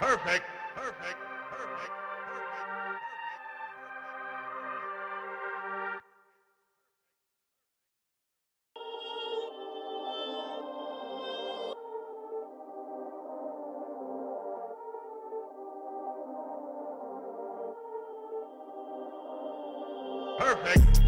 Perfect. Perfect. Perfect. Perfect.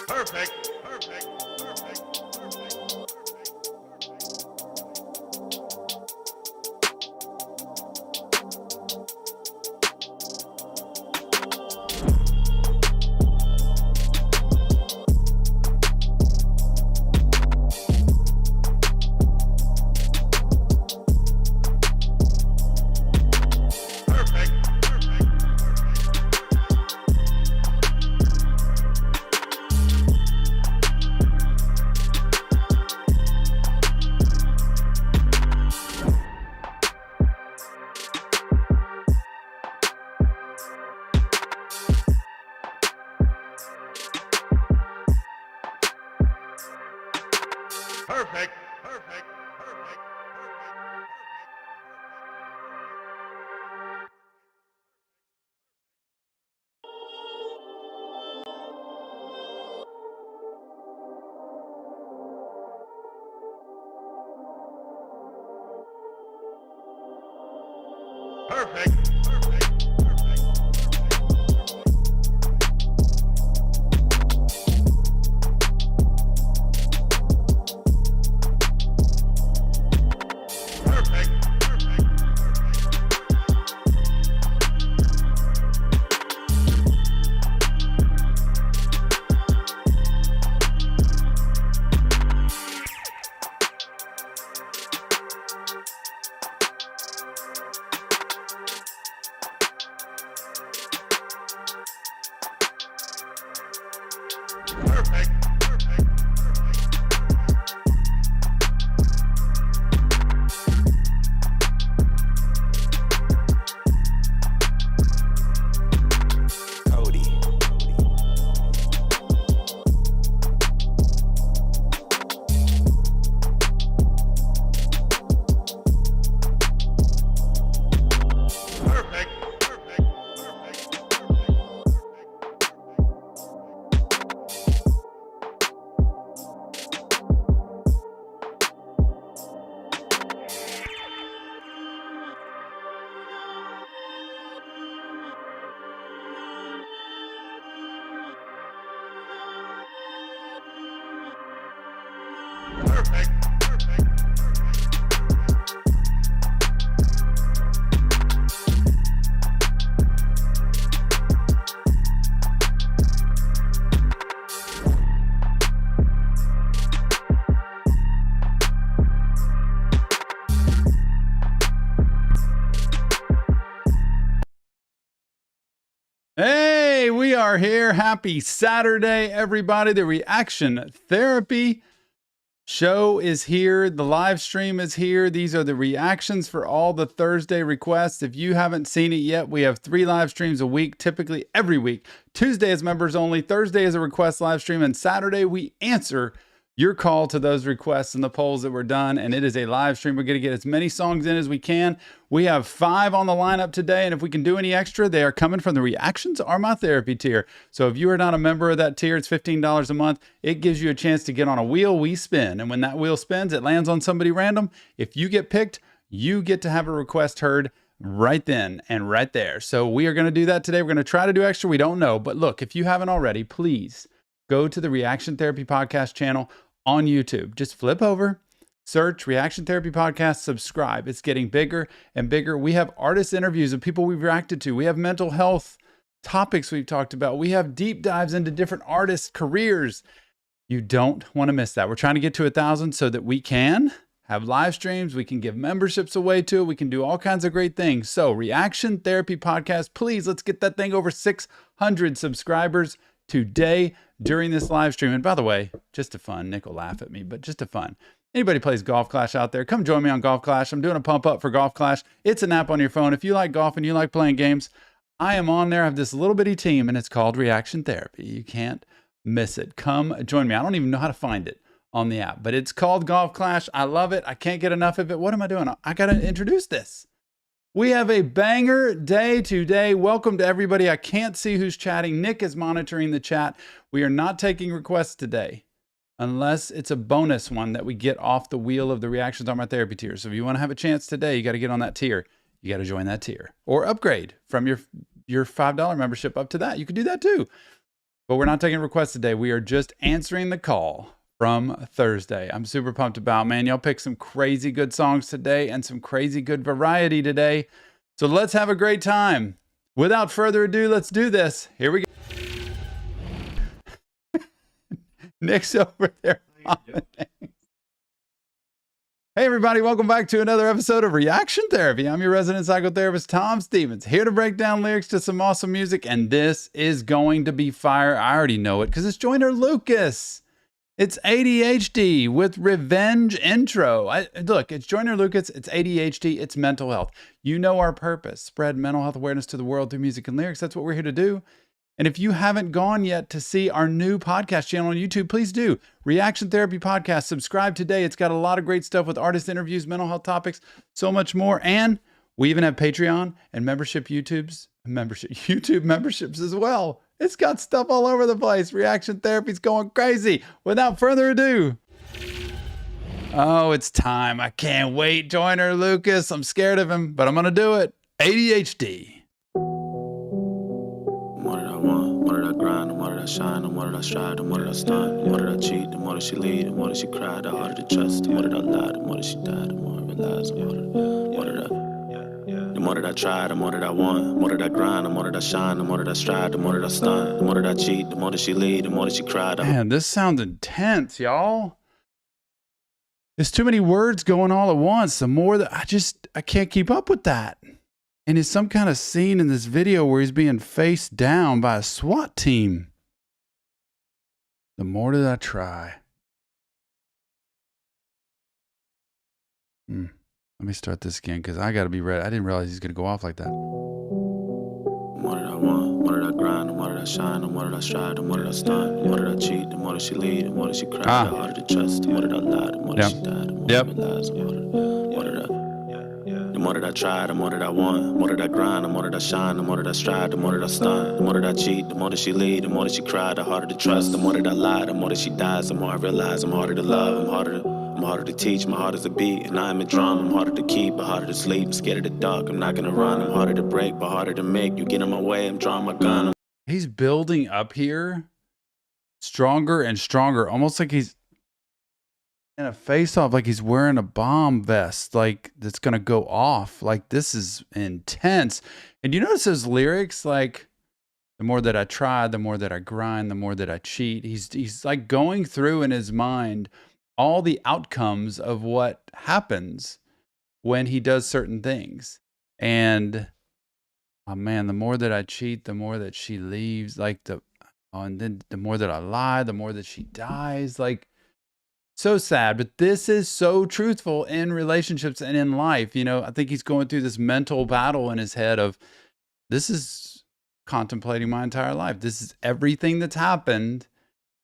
Perfect. Perfect. Perfect. Perfect. are here. Happy Saturday, everybody. The Reaction Therapy show is here. The live stream is here. These are the reactions for all the Thursday requests. If you haven't seen it yet, we have 3 live streams a week, typically every week. Tuesday is members only. Thursday is a request live stream. And Saturday, we answer your call to those requests and the polls that were done. And it is a live stream. We're going to get as many songs in as we can. We have 5 on the lineup today. And if we can do any extra, they are coming from the Reactions Are My Therapy tier. So if you are not a member of that tier, it's $15 a month. It gives you a chance to get on a wheel we spin. And when that wheel spins, it lands on somebody random. If you get picked, you get to have a request heard right then and right there. So we are going to do that today. We're going to try to do extra. We don't know. But look, if you haven't already, please go to the Reaction Therapy Podcast channel on YouTube. Just flip over, search Reaction Therapy Podcast, subscribe. It's getting bigger and bigger. We have artist interviews of people we've reacted to. We have mental health topics we've talked about. We have deep dives into different artists' careers. You don't want to miss that. We're trying to get to 1,000 so that we can have live streams. We can give memberships away to it. We can do all kinds of great things. So Reaction Therapy Podcast, please, let's get that thing over 600 subscribers today during this live stream. And by the way, just a fun, Nick will laugh at me, but just a fun. Anybody plays Golf Clash out there, come join me on Golf Clash. I'm doing a pump up for Golf Clash. It's an app on your phone. If you like golf and you like playing games, I am on there. I have this little bitty team and it's called Reaction Therapy. You can't miss it. Come join me. I don't even know how to find it on the app, but it's called Golf Clash. I love it. I can't get enough of it. What am I doing? I got to introduce this. We have a banger day today. Welcome to everybody. I can't see who's chatting. Nick is monitoring the chat. We are not taking requests today unless it's a bonus one that we get off the wheel of the Reactions on My Therapy tier. So if you want to have a chance today, you got to get on that tier. You got to join that tier or upgrade from your $5 membership up to that. You could do that too. But we're not taking requests today. We are just answering the call from Thursday. I'm super pumped about, man. Y'all picked some crazy good songs today and some crazy good variety today. So let's have a great time. Without further ado, let's do this. Here we go. Nick's over there. Hey everybody, welcome back to another episode of Reaction Therapy. I'm your resident psychotherapist, Tom Stevens, here to break down lyrics to some awesome music, and this is going to be fire. I already know it because it's Joyner Lucas. It's ADHD with Revenge intro. Look, it's Joyner Lucas, it's ADHD, it's mental health. You know our purpose, spread mental health awareness to the world through music and lyrics. That's what we're here to do. And if you haven't gone yet to see our new podcast channel on YouTube, please do. Reaction Therapy Podcast. Subscribe today. It's got a lot of great stuff with artist interviews, mental health topics, so much more. And we even have Patreon and YouTube memberships as well. It's got stuff all over the place. Reaction Therapy's going crazy. Without further ado. Oh, it's time. I can't wait. Joyner Lucas. I'm scared of him, but I'm going to do it. ADHD. The more that I want, the more that I grind, the more that I shine, the more that I strive, the more that I stunt, the more that I cheat, the more that she lead, the more that she cry, the harder to trust, the more that I lie, the more that she died, the more I realize, the more that I try, the more that I want, the more that I grind, the more that I shine, the more that I strive, the more that I stunt, the more that I cheat, the more that she lead, the more that she cry. Man, this sounds intense, y'all. There's too many words going all at once. The more that I can't keep up with that. And it's some kind of scene in this video where he's being faced down by a SWAT team. The more that I try. Let me start this again because I got to be ready. I didn't realize he's going to go off like that. The more that I want, the more that I grind, the more that I shine, the more that I strive, the more that I stunt, the more that I cheat, the more that she lead, the more that she cry, the harder to trust, the more that I lie, the more that she died, the more I realize, the more that I try, the more that I want, the more that I grind, the more that I shine, the more that I strive, the more that I stunt, the more that I cheat, the more that she lead, the more that she cry, the harder to trust, the more that I lie, the more that she dies, the more I realize I'm harder to love, I'm harder to teach, my heart is a beat, and I'm a drum, I'm harder to keep, but harder to sleep, I'm scared of the dark, I'm not gonna run, I'm harder to break, but harder to make, you get in my way, I'm drawing my gun. He's building up here, stronger and stronger, almost like he's in a face-off, like he's wearing a bomb vest, like that's gonna go off. Like this is intense. And you notice his lyrics, like the more that I try, the more that I grind, the more that I cheat. He's like going through in his mind all the outcomes of what happens when he does certain things. And oh man, the more that I cheat, the more that she leaves. And then the more that I lie, the more that she dies. Like, so sad. But this is so truthful in relationships and in life. I think he's going through this mental battle in his head of, this is contemplating my entire life. This is everything that's happened.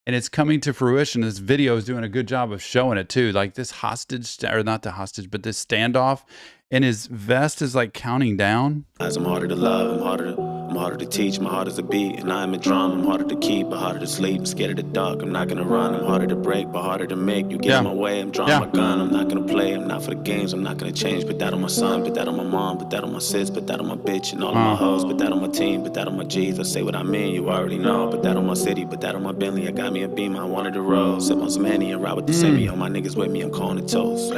And it's coming to fruition. This video is doing a good job of showing it too. Like this hostage, or not the hostage, but this standoff, and his vest is like counting down. I'm harder to love, I'm harder to teach, my heart is a beat, and I'm a drum. I'm harder to keep, but harder to sleep. I'm scared of the dark, I'm not gonna run. I'm harder to break, but harder to make. You get in my way, I'm drawing my gun. I'm not gonna play, I'm not for the games, I'm not gonna change. Put that on my son, put that on my mom, put that on my sis, put that on my bitch, and all of my hoes. Put that on my team, put that on my G's. I say what I mean, you already know. Put that on my city, put that on my Bentley. I got me a Beamer, I wanted to roll. Sip on some Henny and ride with the semi. All my niggas with me, I'm calling it toast.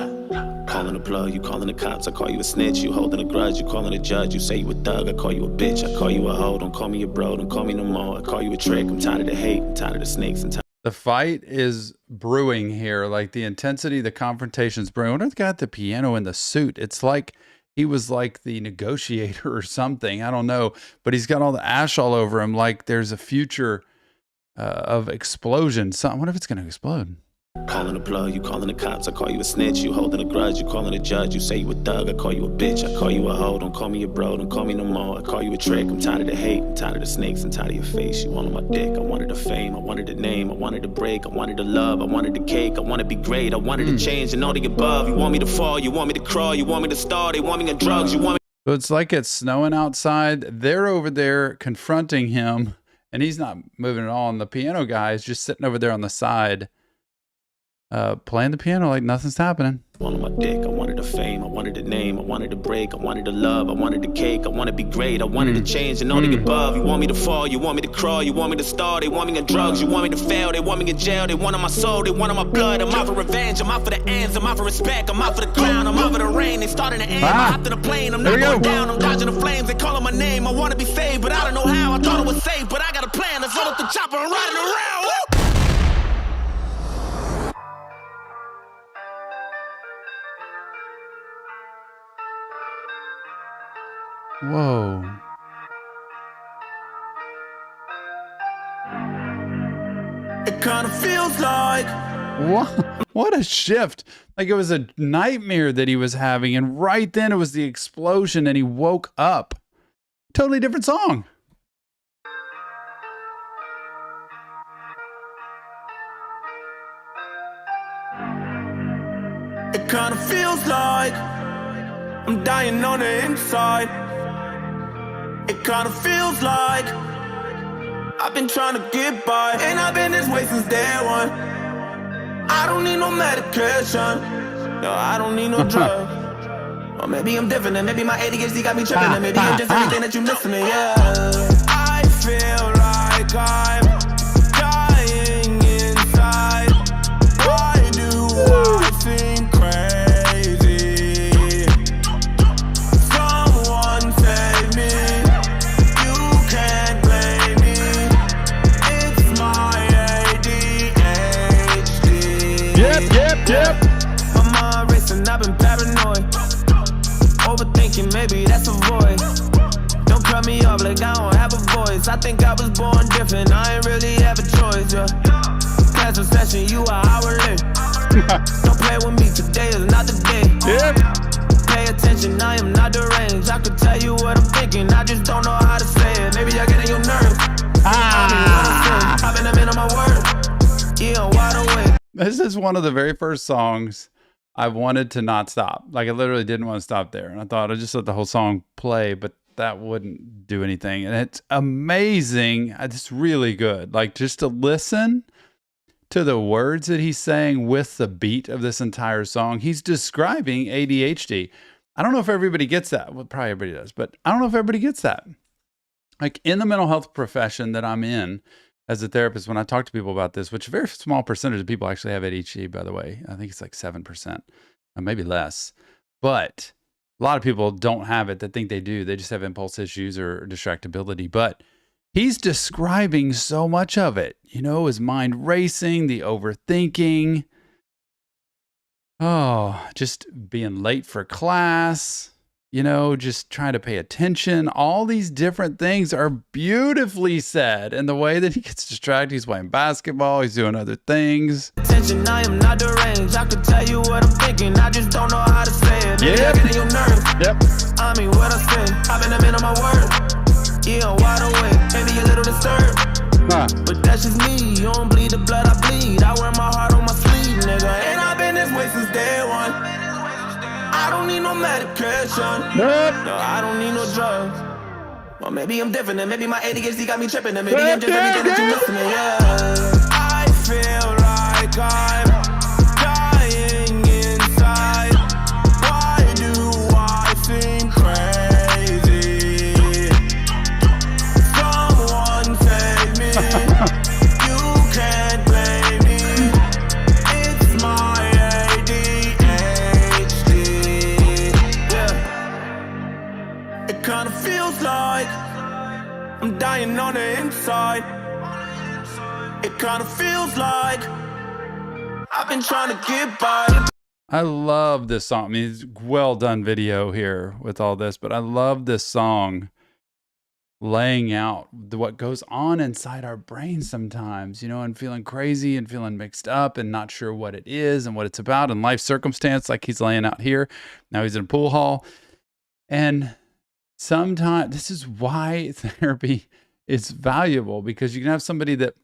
Calling the plug, you calling the cops, I call you a snitch. You holding a grudge, you calling a judge. You say you a thug, I call you a bitch. I call you a hoe, don't call me a bro, don't call me no more. I call you a trick, I'm tired of the hate, I'm tired of the snakes, I'm tired. The fight is brewing here, like the intensity, the confrontation's brewing. I wonder if the guy at the piano in the suit, it's like he was like the negotiator or something, I don't know. But he's got all the ash all over him, like there's a future of explosion. I wonder if it's going to explode. Calling the plug, you calling the cops, I call you a snitch. You holding a grudge, you calling a judge. You say you a thug, I call you a bitch. I call you a hoe, don't call me a bro, don't call me no more. I call you a trick, I'm tired of the hate, I'm tired of the snakes, I'm tired of your face. You wanted my dick, I wanted the fame, I wanted the name, I wanted the break, I wanted the love, I wanted the cake, I wanted to be great, I wanted to change and all the above. You want me to fall, you want me to crawl, you want me to start, they want me on drugs, you want me. So it's like it's snowing outside. They're over there confronting him, and he's not moving at all. And the piano guy is just sitting over there on the side, playing the piano like nothing's happening. Wanted my dick, I wanted the fame, I wanted the name, I wanted the break, I wanted the love, I wanted the cake, I wanted to be great, I wanted to change and all the above. You want me to fall, you want me to crawl, you want me to start, they want me on drugs, you want me to fail, they want me in jail, they want on my soul, they want on my blood. I'm out for revenge, I'm out for the ends, I'm out for respect, I'm out for the crown, I'm out for the rain, they starting to aim, I hopped in a plane, I'm not going down, I'm dodging the flames, they calling my name, I want to be saved, but I don't know how, I thought it was safe, but I got a plan, let's load up the chopper and riding around. Woo! Whoa. It kind of feels like what a shift. Like it was a nightmare that he was having, and right then it was the explosion and he woke up. Totally different song. it kind of feels like I'm dying on the inside. It kind of feels like I've been trying to get by, and I've been this way since day one. I don't need no medication, no, I don't need no drug. Or maybe I'm different, and maybe my ADHD got me tripping, and maybe I'm just everything that you miss me, yeah. I feel like I'm dying inside. Why do I think crazy? Someone save me. You can't blame me. It's my ADHD. Yep. My mind racing, I've been paranoid. Overthinking, maybe that's a void. Don't cut me off like I don't have a voice. I think I was born different, I ain't really have a choice, yeah. Past a session, you are hourly. Don't play with me, today is not the day. Yep. Pay attention, I am not deranged. I could tell you what I'm thinking, I just don't know how to say it. Maybe I get in your nerves. I've been a man on my word. Yeah, wide awake. This is one of the very first songs I wanted to not stop. Like I literally didn't want to stop there. And I thought I'd just let the whole song play, but that wouldn't do anything. And it's amazing. It's really good. Like just to listen to the words that he's saying with the beat of this entire song. He's describing ADHD. I don't know if everybody gets that. Well, probably everybody does, but I don't know if everybody gets that. Like in the mental health profession that I'm in, as a therapist, when I talk to people about this, which a very small percentage of people actually have ADHD, by the way, I think it's like 7%, or maybe less. But a lot of people don't have it that think they do. They just have impulse issues or distractibility. But he's describing so much of it, his mind racing, the overthinking, just being late for class, just trying to pay attention. All these different things are beautifully said. And the way that he gets distracted, he's playing basketball, he's doing other things. Attention, I am not deranged. I can tell you what I'm thinking. I just don't know how to say it. Maybe I get in your nerves. Yep. I mean, what I say. I've been a man on my word. Yeah, I'm wide awake. Maybe a little disturbed. But that's just me. You don't bleed the blood I bleed. I wear my heart on my sleeve, nigga. And I've been this way since day one. I don't need no medication. Nope. No, I don't need no drugs. Well, maybe I'm different, and maybe my ADHD got me tripping, and maybe I'm just everything that you missing. Yeah, I feel like I'm dying inside. Why do I seem crazy? Someone save me. You can't blame me. It's my ADHD. Yeah. It kinda feels like I'm dying on the inside. It kinda feels like I've been trying to get by. I love this song. I mean, it's well done video here with all this, but I love this song laying out what goes on inside our brains sometimes, and feeling crazy and feeling mixed up and not sure what it is and what it's about in life circumstance, like he's laying out here. Now he's in a pool hall. And sometimes this is why therapy is valuable, because you can have somebody that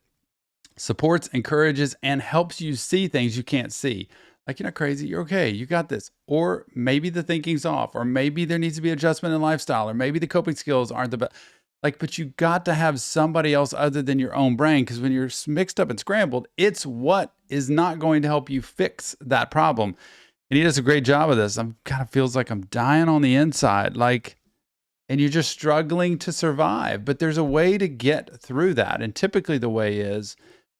supports, encourages, and helps you see things you can't see. Like, you're not crazy, you're okay, you got this. Or maybe the thinking's off, or maybe there needs to be adjustment in lifestyle, or maybe the coping skills aren't the best. But you got to have somebody else other than your own brain, because when you're mixed up and scrambled, it's what is not going to help you fix that problem. And he does a great job of this. I'm kind of feels like I'm dying on the inside, and you're just struggling to survive. But there's a way to get through that. And typically the way is,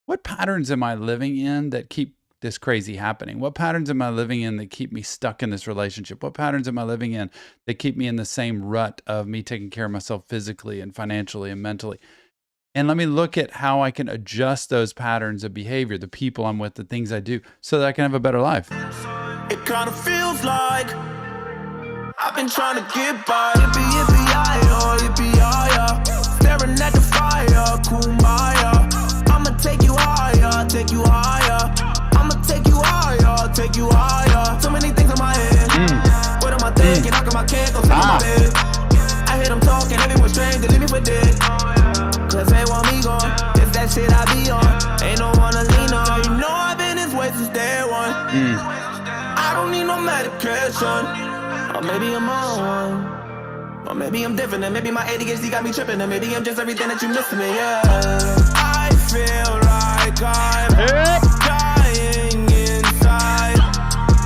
what patterns am I living in that keep this crazy happening? What patterns am I living in that keep me stuck in this relationship? What patterns am I living in that keep me in the same rut of me taking care of myself physically and financially and mentally? And let me look at how I can adjust those patterns of behavior, the people I'm with, the things I do, so that I can have a better life. It kind of feels like I've been trying to get by. Yippee-yi-yo, yippee-yi-ya. Staring at the fire, kumbaya. I'ma take you higher, take you higher. I'ma take you higher, take you higher. So many things in my head. What am I thinking? How come I can't go sleep in my bed? I hear them talking, everyone's strange, they leave me for dead. Cause they want me gone, it's that shit I be on. Ain't no one to lean on. You know I've been this way since day one. I don't need no medication. Or maybe I'm on one. Or maybe I'm different, and maybe my ADHD got me tripping, and maybe I'm just everything that you missing me, yeah. I feel like I'm dying inside.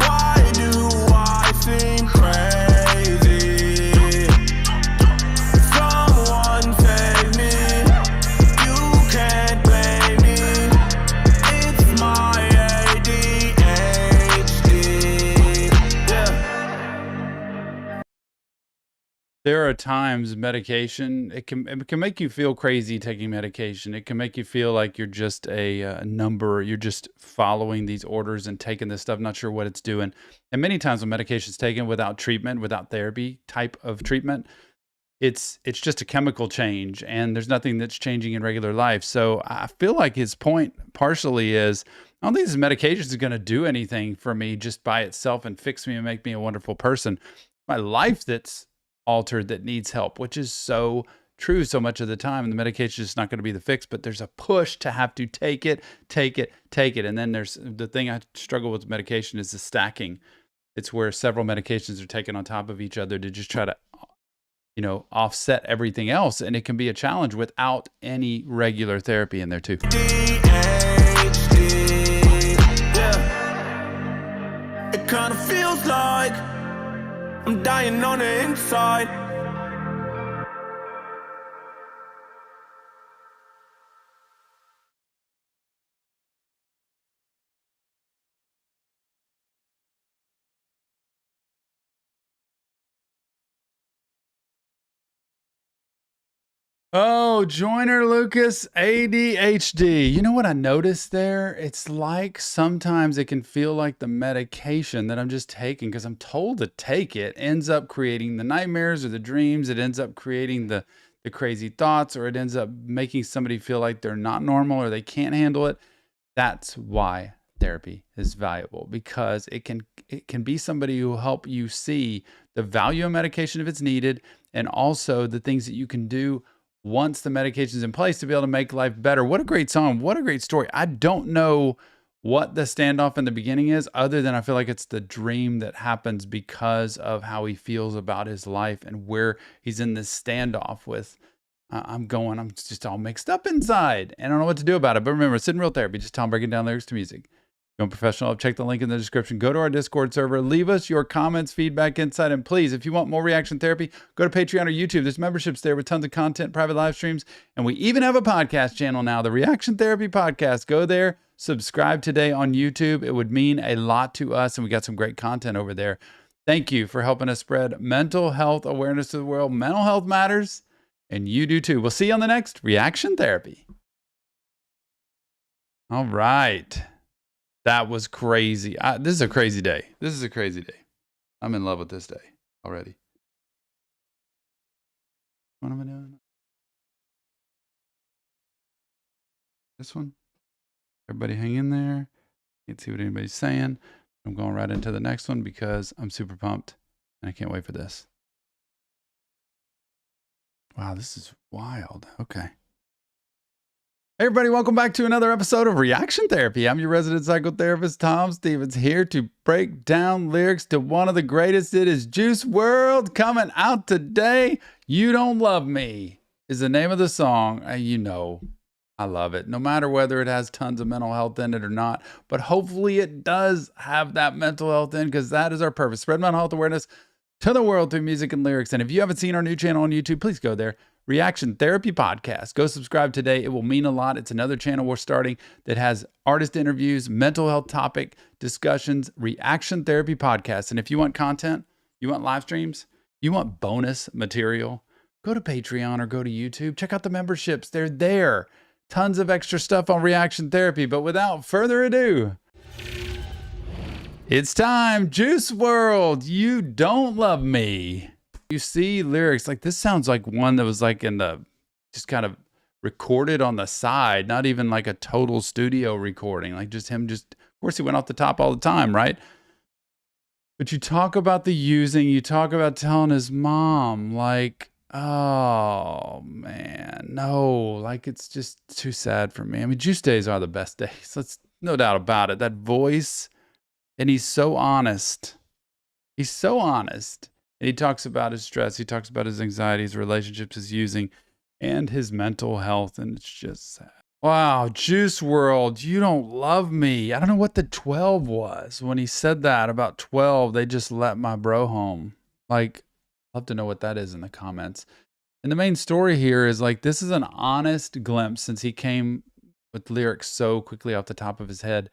Why do I seem crazy? Someone save me. You can't blame me. It's my ADHD. Yeah. There are times medication, it can make you feel crazy taking medication. It can make you feel like you're just a number. You're just following these orders and taking this stuff, not sure what it's doing. And many times when medication is taken without treatment, without therapy type of treatment, it's just a chemical change, and there's nothing that's changing in regular life. So I feel like his point partially is, I don't think this medication is going to do anything for me just by itself and fix me and make me a wonderful person. My life that's altered that needs help, which is so true so much of the time. And the medication is just not going to be the fix, but there's a push to have to take it. And then there's the thing I struggle with medication is the stacking. It's where several medications are taken on top of each other to just try to, offset everything else. And it can be a challenge without any regular therapy in there too. Yeah. It kind of feels like I'm dying on the inside. Oh, Joiner Lucas, ADHD. You know what I noticed there? It's like sometimes it can feel like the medication that I'm just taking because I'm told to take it ends up creating the nightmares or the dreams. It ends up creating the crazy thoughts, or it ends up making somebody feel like they're not normal or they can't handle it. That's why therapy is valuable, because it can be somebody who will help you see the value of medication if it's needed, and also the things that you can do once the medication is in place to be able to make life better. What a great song. What a great story. I don't know what the standoff in the beginning is, other than I feel like it's the dream that happens because of how he feels about his life and where he's in this standoff with, I'm just all mixed up inside and I don't know what to do about it. But remember, it's in real therapy. Just tell him breaking down lyrics to music. Go professional. Check the link in the description. Go to our Discord server. Leave us your comments, feedback, insight, and please, if you want more reaction therapy, go to Patreon or YouTube. There's memberships there with tons of content, private live streams, and we even have a podcast channel now, the Reaction Therapy Podcast. Go there, subscribe today on YouTube. It would mean a lot to us, and we got some great content over there. Thank you for helping us spread mental health awareness to the world. Mental health matters, and you do too. We'll see you on the next Reaction Therapy. All right. That was crazy. This is a crazy day. This is a crazy day. I'm in love with this day already. What am I doing? This one? Everybody hang in there. Can't see what anybody's saying. I'm going right into the next one because I'm super pumped and I can't wait for this. Wow, this is wild. Okay. Hey everybody, welcome back to another episode of Reaction Therapy. I'm your resident psychotherapist, Tom Stevens, here to break down lyrics to one of the greatest. It is Juice WRLD coming out today. You Don't Love Me is the name of the song. You know, I love it. No matter whether it has tons of mental health in it or not, but hopefully it does have that mental health in, because that is our purpose. Spread mental health awareness to the world through music and lyrics. And if you haven't seen our new channel on YouTube, please go there. Reaction Therapy Podcast. Go subscribe today. It will mean a lot. It's another channel we're starting that has artist interviews, mental health topic discussions, Reaction Therapy Podcast. And if you want content, you want live streams, you want bonus material, go to Patreon or go to YouTube. Check out the memberships. They're there. Tons of extra stuff on Reaction Therapy. But without further ado, it's time. Juice WRLD, You Don't Love Me. You see lyrics like this, sounds like one that was like in the, just kind of recorded on the side, not even like a total studio recording, like just him, of course he went off the top all the time, right? But you talk about the using, you talk about telling his mom, like, oh man, no, like it's just too sad for me. I mean, Juice days are the best days. That's no doubt about it. That voice, and he's so honest. He's so honest. And he talks about his stress. He talks about his anxiety, his relationships, his using, and his mental health. And it's just sad. Wow, Juice WRLD, You Don't Love Me. I don't know what the 12 was. When he said that about 12, they just let my bro home. Like, I'd love to know what that is in the comments. And the main story here is like, this is an honest glimpse, since he came with lyrics so quickly off the top of his head.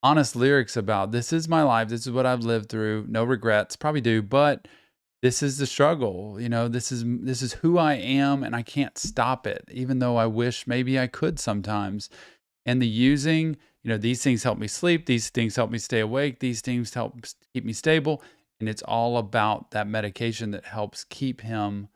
Honest lyrics about, this is my life. This is what I've lived through. No regrets. Probably do, but this is the struggle. You know, this is who I am, and I can't stop it, even though I wish maybe I could sometimes. And the using, you know, these things help me sleep. These things help me stay awake. These things help keep me stable. And it's all about that medication that helps keep him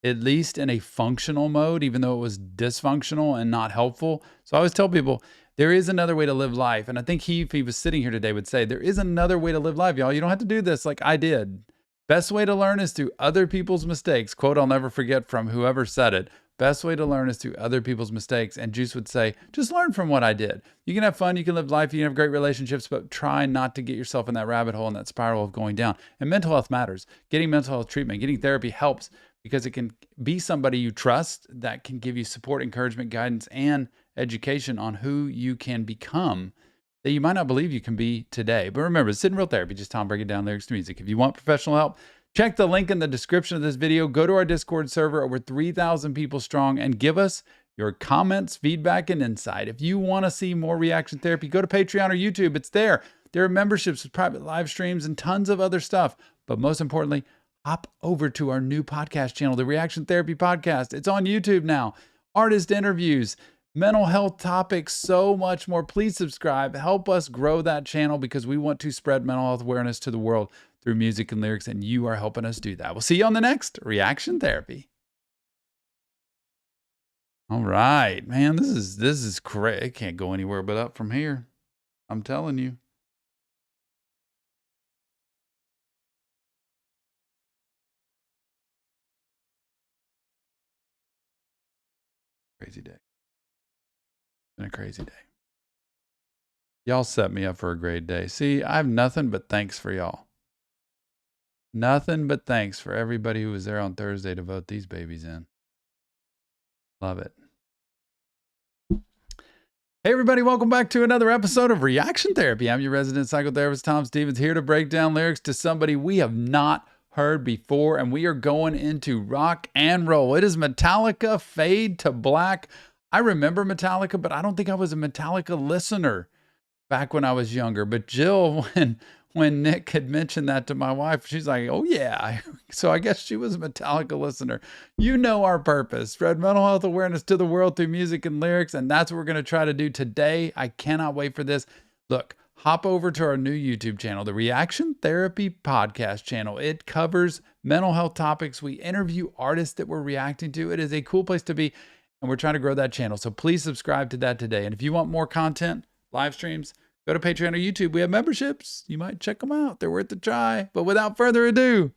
at least in a functional mode, even though it was dysfunctional and not helpful. So I always tell people, there is another way to live life. And I think if he was sitting here today, would say, there is another way to live life, y'all. You don't have to do this like I did. Best way to learn is through other people's mistakes. Quote I'll never forget from whoever said it. Best way to learn is through other people's mistakes. And Juice would say, just learn from what I did. You can have fun, you can live life, you can have great relationships, but try not to get yourself in that rabbit hole and that spiral of going down. And mental health matters. Getting mental health treatment, getting therapy helps, because it can be somebody you trust that can give you support, encouragement, guidance, and education on who you can become that you might not believe you can be today. But remember, it's in real therapy. Just Tom breaking down lyrics to music. If you want professional help, check the link in the description of this video. Go to our Discord server, over 3,000 people strong, and give us your comments, feedback, and insight. If you want to see more reaction therapy, go to Patreon or YouTube. It's there. There are memberships with private live streams and tons of other stuff. But most importantly, hop over to our new podcast channel, the Reaction Therapy Podcast. It's on YouTube now. Artist interviews, mental health topics, so much more. Please subscribe. Help us grow that channel because we want to spread mental health awareness to the world through music and lyrics, and you are helping us do that. We'll see you on the next Reaction Therapy. All right, man, this is crazy. It can't go anywhere but up from here. I'm telling you. Crazy day. Been a crazy day. Y'all set me up for a great day. See, I have nothing but thanks for y'all. Nothing but thanks for everybody who was there on Thursday to vote these babies in. Love it. Hey everybody, welcome back to another episode of Reaction Therapy. I'm your resident psychotherapist, Tom Stevens, here to break down lyrics to somebody we have not heard before, and we are going into rock and roll. It is Metallica, Fade to Black. I remember Metallica, but I don't think I was a Metallica listener back when I was younger. But Jill, when Nick had mentioned that to my wife, she's like, oh yeah. So I guess she was a Metallica listener. You know our purpose, spread mental health awareness to the world through music and lyrics. And that's what we're going to try to do today. I cannot wait for this. Look, hop over to our new YouTube channel, the Reaction Therapy Podcast channel. It covers mental health topics. We interview artists that we're reacting to. It is a cool place to be. And we're trying to grow that channel. So please subscribe to that today. And if you want more content, live streams, go to Patreon or YouTube. We have memberships. You might check them out. They're worth a try. But without further ado,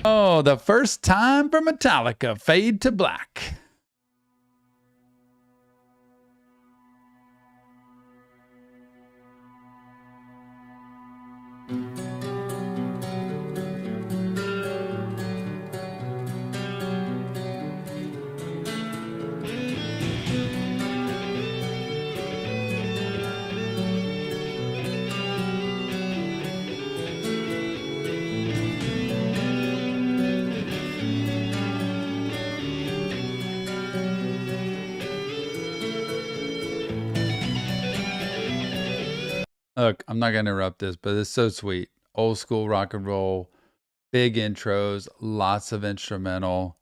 the first time for Metallica, Fade to Black. Look, I'm not going to interrupt this, but it's so sweet. Old school rock and roll, big intros, lots of instrumental.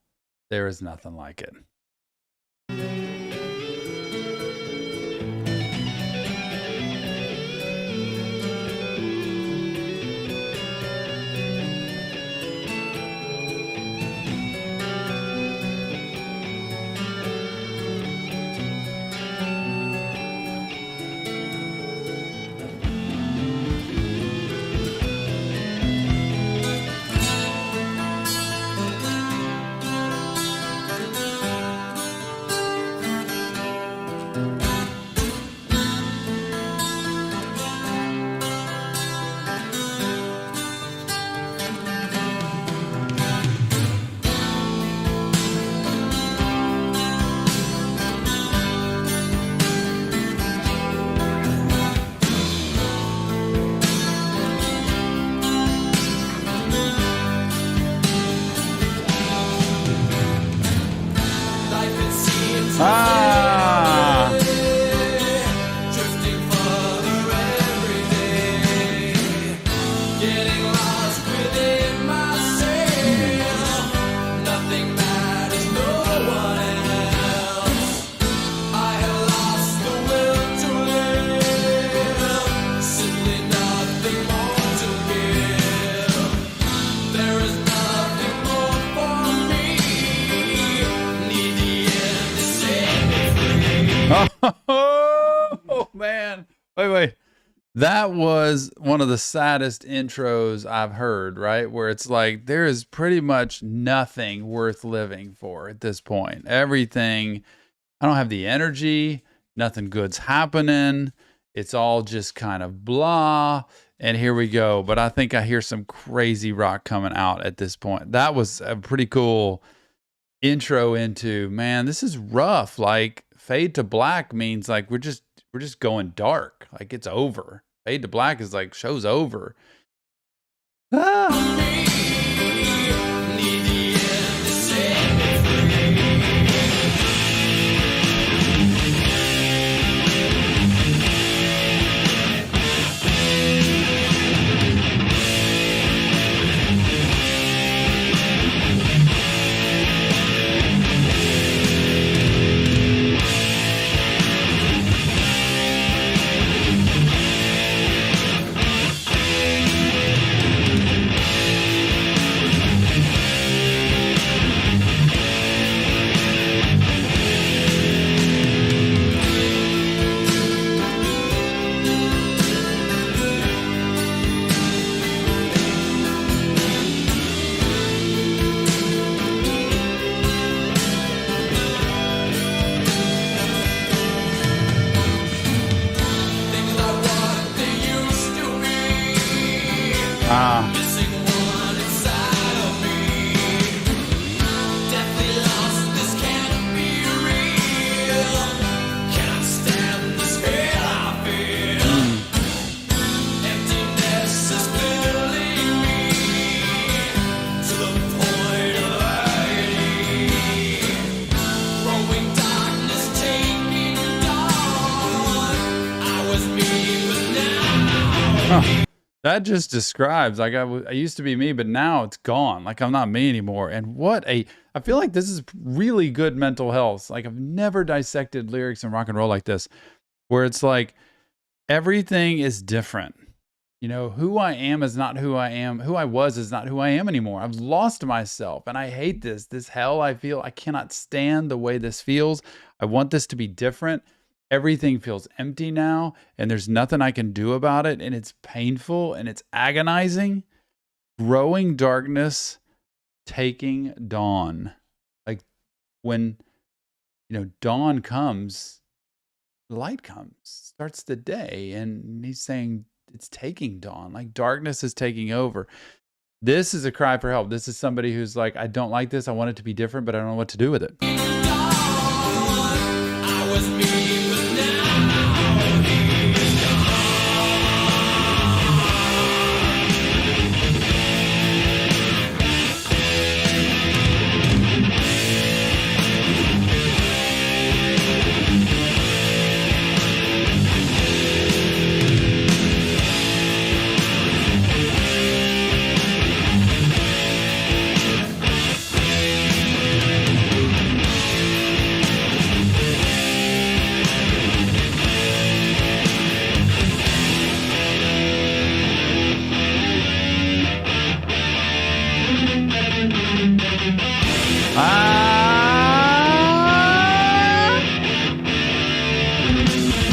There is nothing like it. Oh, man. Wait. That was one of the saddest intros I've heard, right? Where it's like, there is pretty much nothing worth living for at this point. Everything, I don't have the energy. Nothing good's happening. It's all just kind of blah. And here we go. But I think I hear some crazy rock coming out at this point. That was a pretty cool intro into, man, this is rough. Like, Fade to Black means like we're just going dark. Like, it's over. Fade to Black is like, show's over. That just describes, like, I used to be me, but now it's gone. Like, I'm not me anymore. And I feel like this is really good mental health. Like, I've never dissected lyrics and rock and roll like this, where it's like everything is different. You know, who I am is not who I am. Who I was is not who I am anymore. I've lost myself, and I hate this hell I feel. I cannot stand the way this feels. I want this to be different. Everything feels empty now, and there's nothing I can do about it, and it's painful, and it's agonizing. Growing darkness, taking dawn. Like, when, dawn comes, light comes, starts the day, and he's saying it's taking dawn. Like, darkness is taking over. This is a cry for help. This is somebody who's like, I don't like this. I want it to be different, but I don't know what to do with it.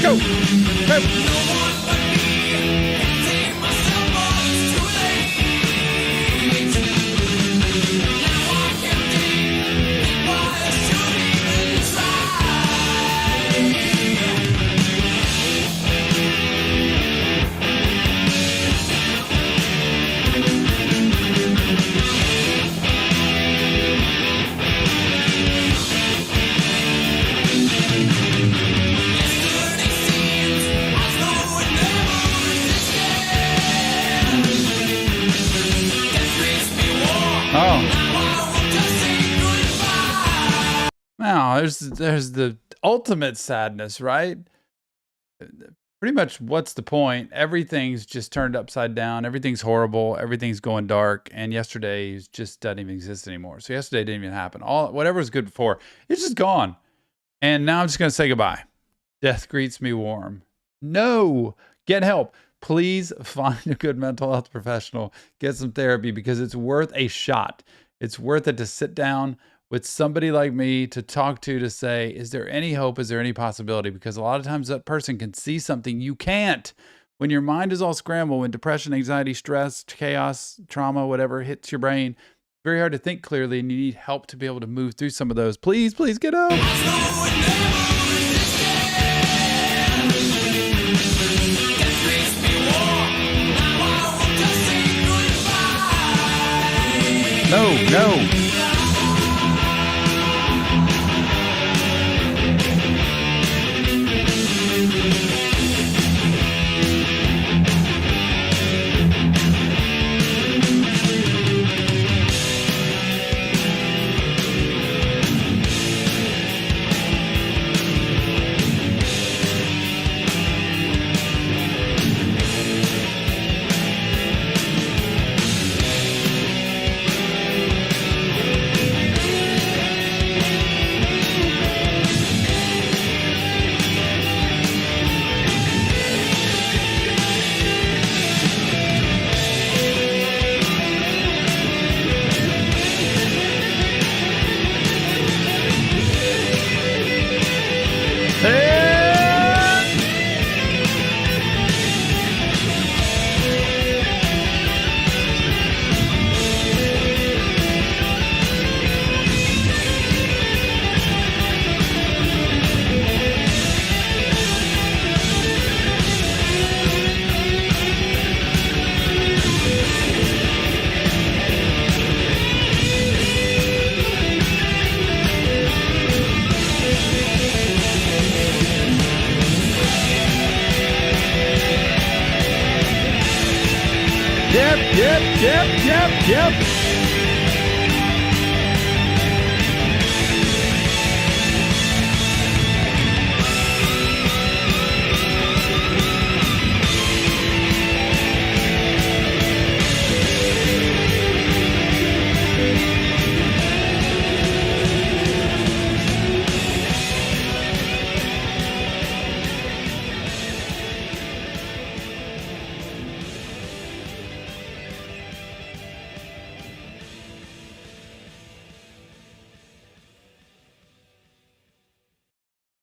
Go! Now, there's the ultimate sadness, right? Pretty much, what's the point? Everything's just turned upside down. Everything's horrible. Everything's going dark. And yesterday just doesn't even exist anymore. So yesterday didn't even happen. Whatever was good before, it's just gone. And now I'm just going to say goodbye. Death greets me warm. No, get help. Please find a good mental health professional. Get some therapy, because it's worth a shot. It's worth it to sit down with somebody like me to talk to say, is there any hope? Is there any possibility? Because a lot of times that person can see something you can't. When your mind is all scrambled, when depression, anxiety, stress, chaos, trauma, whatever hits your brain, it's very hard to think clearly, and you need help to be able to move through some of those. Please get help. No.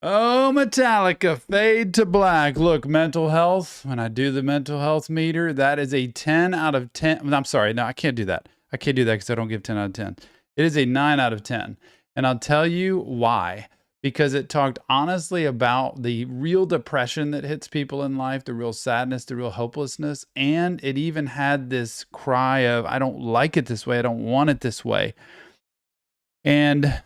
Oh, Metallica, Fade to Black. Look, mental health, when I do the mental health meter, that is a 10 out of 10. I'm sorry, no, I can't do that. I can't do that because I don't give 10 out of 10. It is a 9 out of 10. And I'll tell you why. Because it talked honestly about the real depression that hits people in life, the real sadness, the real hopelessness. And it even had this cry of, I don't like it this way. I don't want it this way. And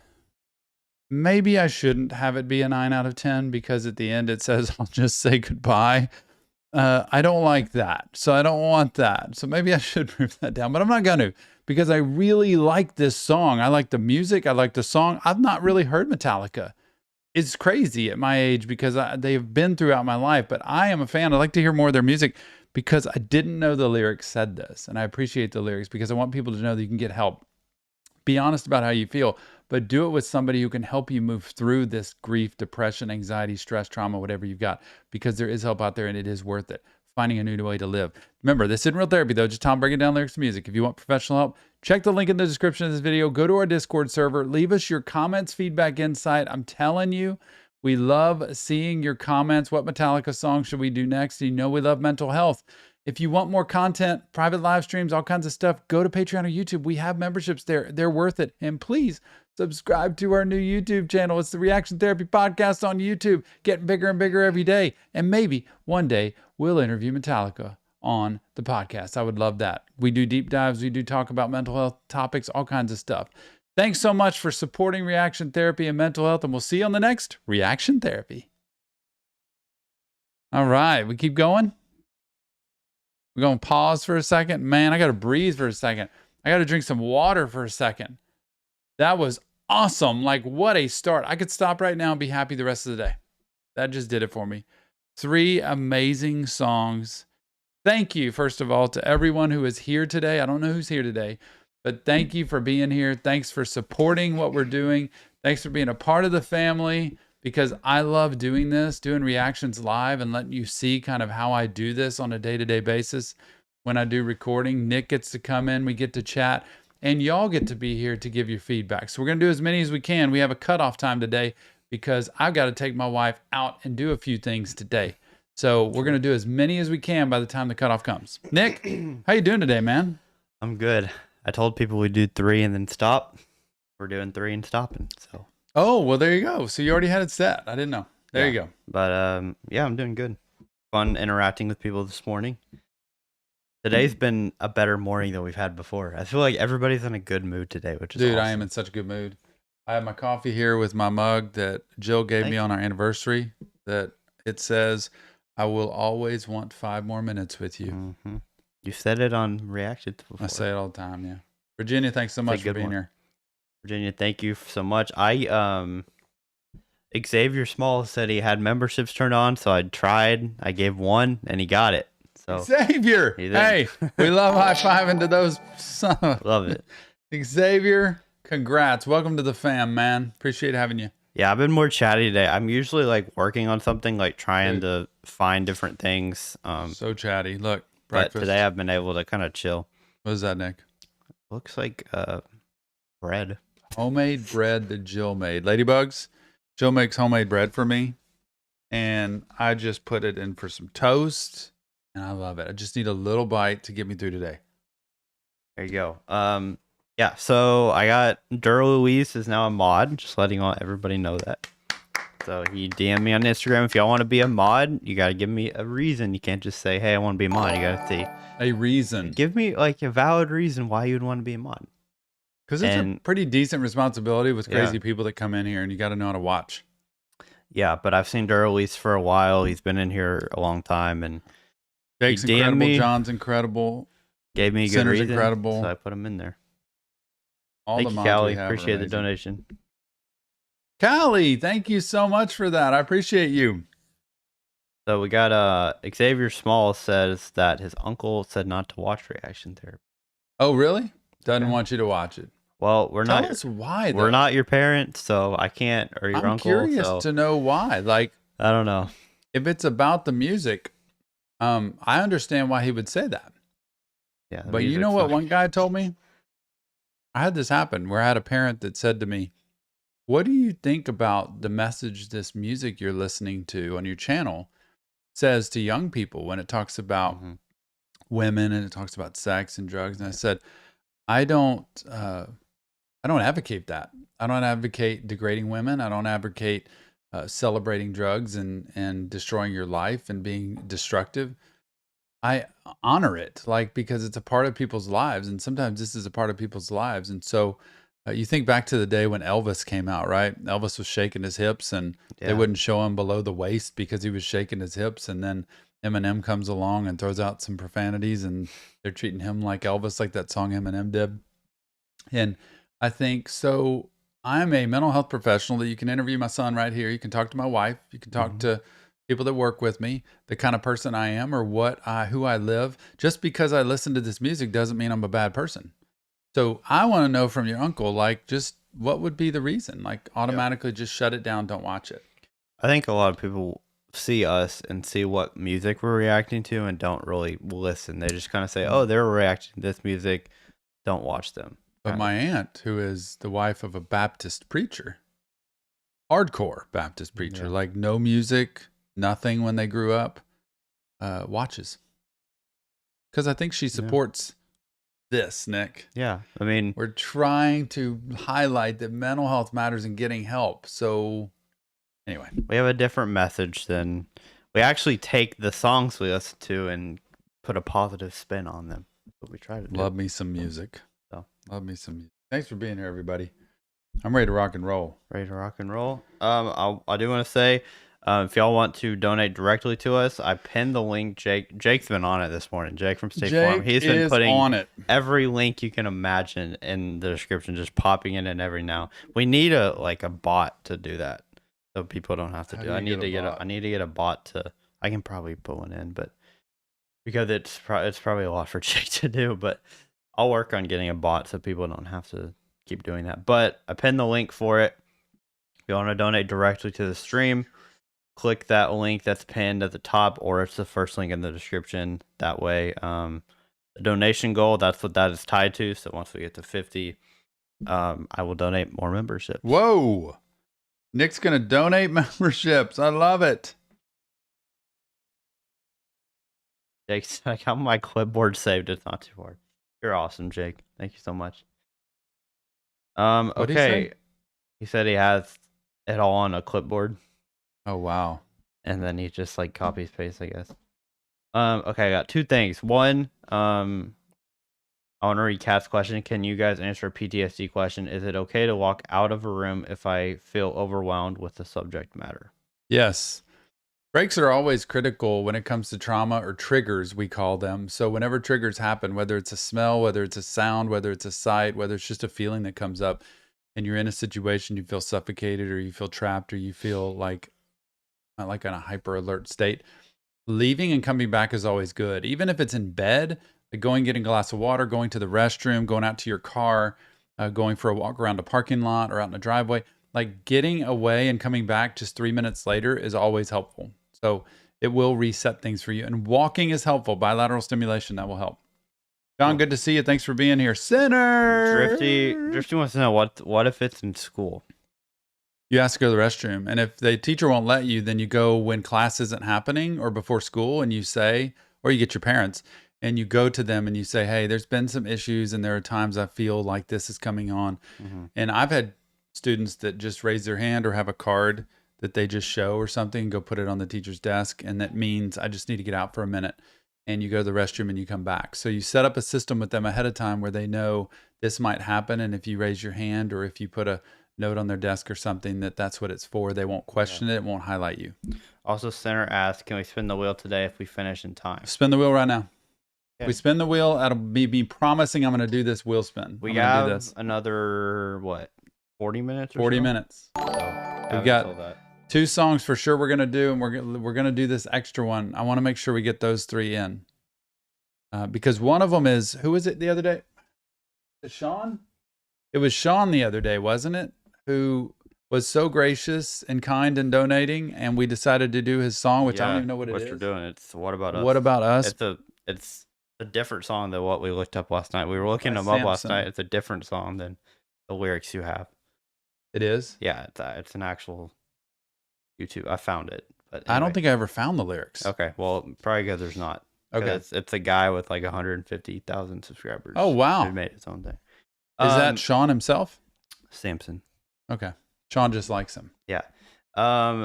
maybe I shouldn't have it be a 9 out of 10 because at the end it says, I'll just say goodbye. I don't like that. So I don't want that. So maybe I should move that down, but I'm not going to because I really like this song. I like the music. I like the song. I've not really heard Metallica. It's crazy at my age because they've been throughout my life, but I am a fan. I like to hear more of their music because I didn't know the lyrics said this. And I appreciate the lyrics because I want people to know that you can get help. Be honest about how you feel, but do it with somebody who can help you move through this grief, depression, anxiety, stress, trauma, whatever you've got, because there is help out there and it is worth it. Finding a new way to live. Remember, this isn't real therapy though, just Tom breaking down lyrics to music. If you want professional help, check the link in the description of this video. Go to our Discord server. Leave us your comments, feedback, insight. I'm telling you, we love seeing your comments. What Metallica song should we do next? You know we love mental health. If you want more content, private live streams, all kinds of stuff, go to Patreon or YouTube. We have memberships there. They're worth it. And please subscribe to our new YouTube channel. It's the Reaction Therapy Podcast on YouTube. Getting bigger and bigger every day. And maybe one day we'll interview Metallica on the podcast. I would love that. We do deep dives. We do talk about mental health topics, all kinds of stuff. Thanks so much for supporting Reaction Therapy and mental health. And we'll see you on the next Reaction Therapy. All right. We keep going. We're going to pause for a second. Man, I got to breathe for a second. I got to drink some water for a second. That was awesome. Like, what a start. I could stop right now and be happy the rest of the day. That just did it for me. 3 amazing songs. Thank you, first of all, to everyone who is here today. I don't know who's here today, but thank you for being here. Thanks for supporting what we're doing. Thanks for being a part of the family. Because I love doing this, doing reactions live and letting you see kind of how I do this on a day-to-day basis. When I do recording, Nick gets to come in, we get to chat, and y'all get to be here to give your feedback. So we're going to do as many as we can. We have a cutoff time today because I've got to take my wife out and do a few things today. So we're going to do as many as we can by the time the cutoff comes. Nick, how you doing today, man? I'm good. I told people we'd do 3 and then stop. We're doing 3 and stopping, so... Oh, well, there you go. So you already had it set. I didn't know. There you go. But yeah, I'm doing good. Fun interacting with people this morning. Today's been a better morning than we've had before. I feel like everybody's in a good mood today, which is Dude, awesome. I am in such a good mood. I have my coffee here with my mug that Jill gave me on our anniversary that it says, I will always want 5 more minutes with you. Mm-hmm. You said it on Reactions before. I say it all the time, yeah. Virginia, thanks so much for being here. Virginia, thank you so much. Xavier Small said he had memberships turned on, so I tried. I gave 1, and he got it. So Xavier, hey, we love high-fiving to those. Love it. Xavier, congrats. Welcome to the fam, man. Appreciate having you. Yeah, I've been more chatty today. I'm usually like working on something, like trying to find different things. So chatty. Look, breakfast. But today I've been able to kind of chill. What is that, Nick? Looks like bread. Homemade bread that Jill made. Ladybugs, Jill makes homemade bread for me, and I just put it in for some toast, and I love it. I just need a little bite to get me through today. There you go. Yeah, so I got Dura Luis is now a mod, just letting everybody know that. So he DM'd me on Instagram. If y'all want to be a mod, you got to give me a reason. You can't just say, hey, I want to be a mod. You got to say a reason. Give me like a valid reason why you'd want to be a mod. Because it's a pretty decent responsibility with crazy people that come in here, and you got to know how to watch. Yeah, but I've seen Dura Luis for a while. He's been in here a long time, and Jake's incredible. John's incredible. Gave me a good reason, incredible. So I put him in there. Thank you, Callie. Appreciate the donation. Callie, thank you so much for that. I appreciate you. So we got Xavier Small says that his uncle said not to watch Reaction Therapy. Oh, really? Doesn't want you to watch it. Well, we're Tell not. us why. We're not your parents, so I can't. Or your I'm uncle. Curious to know why. Like, I don't know if it's about the music. I understand why he would say that. Yeah, but you know what? One guy told me. I had this happen where I had a parent that said to me, What do you think about the message this music you're listening to on your channel says to young people when it talks about women and it talks about sex and drugs? And I said, I don't advocate that. I don't advocate degrading women. I don't advocate celebrating drugs and destroying your life and being destructive. I honor it, like, because it's a part of people's lives, and sometimes this is a part of people's lives. And so you think back to the day when Elvis came out, right? Elvis was shaking his hips, and they wouldn't show him below the waist because he was shaking his hips. And then Eminem comes along and throws out some profanities, and they're treating him like Elvis, like that song Eminem did. And I think so. I'm a mental health professional that you can interview my son right here. You can talk to my wife. You can talk to people that work with me, the kind of person I am or who I live. Just because I listen to this music doesn't mean I'm a bad person. So I want to know from your uncle, like, just what would be the reason? Like, automatically just shut it down, don't watch it. I think a lot of people see us and see what music we're reacting to and don't really listen. They just kind of say, oh, they're reacting to this music, don't watch them. But my aunt, who is the wife of a Baptist preacher, hardcore Baptist preacher, like no music, nothing when they grew up, watches. Because I think she supports this, Nick. Yeah. I mean, we're trying to highlight that mental health matters and getting help. So anyway, we have a different message than we actually take the songs we listen to and put a positive spin on them. That's what we try to do. Love me some music. Love me some music. Thanks for being here, everybody. I'm ready to rock and roll. Ready to rock and roll. I do want to say, if y'all want to donate directly to us, I pinned the link. Jake's been on it this morning. Jake from State Farm. He's been putting on it. Every link you can imagine in the description, just popping it in every now. We need a bot to do that, so people don't have to do. I need to get a bot to. I can probably put one in, but because it's probably a lot for Jake to do, but I'll work on getting a bot so people don't have to keep doing that. But I pinned the link for it. If you want to donate directly to the stream, click that link that's pinned at the top, or it's the first link in the description. That way, the donation goal, that's what that is tied to. So once we get to 50, I will donate more memberships. Whoa. Nick's going to donate memberships. I love it. Jake's like, how my clipboard saved. It's not too hard. You're awesome, Jake. Thank you so much. Okay. He said he has it all on a clipboard. Oh, wow. And then he just like copies paste, I guess. Okay, I got two things. One, I want to read Kat's question. Can you guys answer a PTSD question? Is it okay to walk out of a room if I feel overwhelmed with the subject matter? Yes. Breaks are always critical when it comes to trauma, or triggers, we call them. So whenever triggers happen, whether it's a smell, whether it's a sound, whether it's a sight, whether it's just a feeling that comes up, and you're in a situation, you feel suffocated or you feel trapped or you feel like in a hyper alert state, leaving and coming back is always good. Even if it's in bed, like going, getting a glass of water, going to the restroom, going out to your car, going for a walk around a parking lot or out in a driveway, like getting away and coming back just 3 minutes later is always helpful. So it will reset things for you. And walking is helpful. Bilateral stimulation, that will help. John, good to see you. Thanks for being here. Sinner! Drifty wants to know, what if it's in school? You ask to go to the restroom. And if the teacher won't let you, then you go when class isn't happening or before school, and you say, or you get your parents, and you go to them and you say, hey, there's been some issues and there are times I feel like this is coming on. And I've had students that just raise their hand or have a card that they just show or something and go put it on the teacher's desk. And that means I just need to get out for a minute. And you go to the restroom and you come back. So you set up a system with them ahead of time where they know this might happen. And if you raise your hand or if you put a note on their desk or something, that's what it's for, they won't question it. It won't highlight you. Also, Center asked, can we spin the wheel today if we finish in time? Spin the wheel right now. Okay. We spin the wheel. That'll be me promising I'm going to do this wheel spin. We have another, 40 minutes or 40 minutes. So we've got 2 songs for sure we're going to do, and we're going to do this extra one. I want to make sure we get those 3 in. Because one of them is, who was it the other day? Is it Sean? It was Sean the other day, wasn't it? Who was so gracious and kind in donating, and we decided to do his song, which I don't even know what it is. What you're doing? It's What About Us. What About Us? It's a different song than what we looked up last night. We were looking them up last night. It's a different song than the lyrics you have. It is? Yeah, it's an actual YouTube. I found it. But I don't anyway. think I ever found the lyrics. Okay, well, probably because there's not. Okay. It's a guy with like 150,000 subscribers. Oh, wow. Who made his own thing. Is that Sean himself? Samson? Okay. Sean just likes him. Yeah.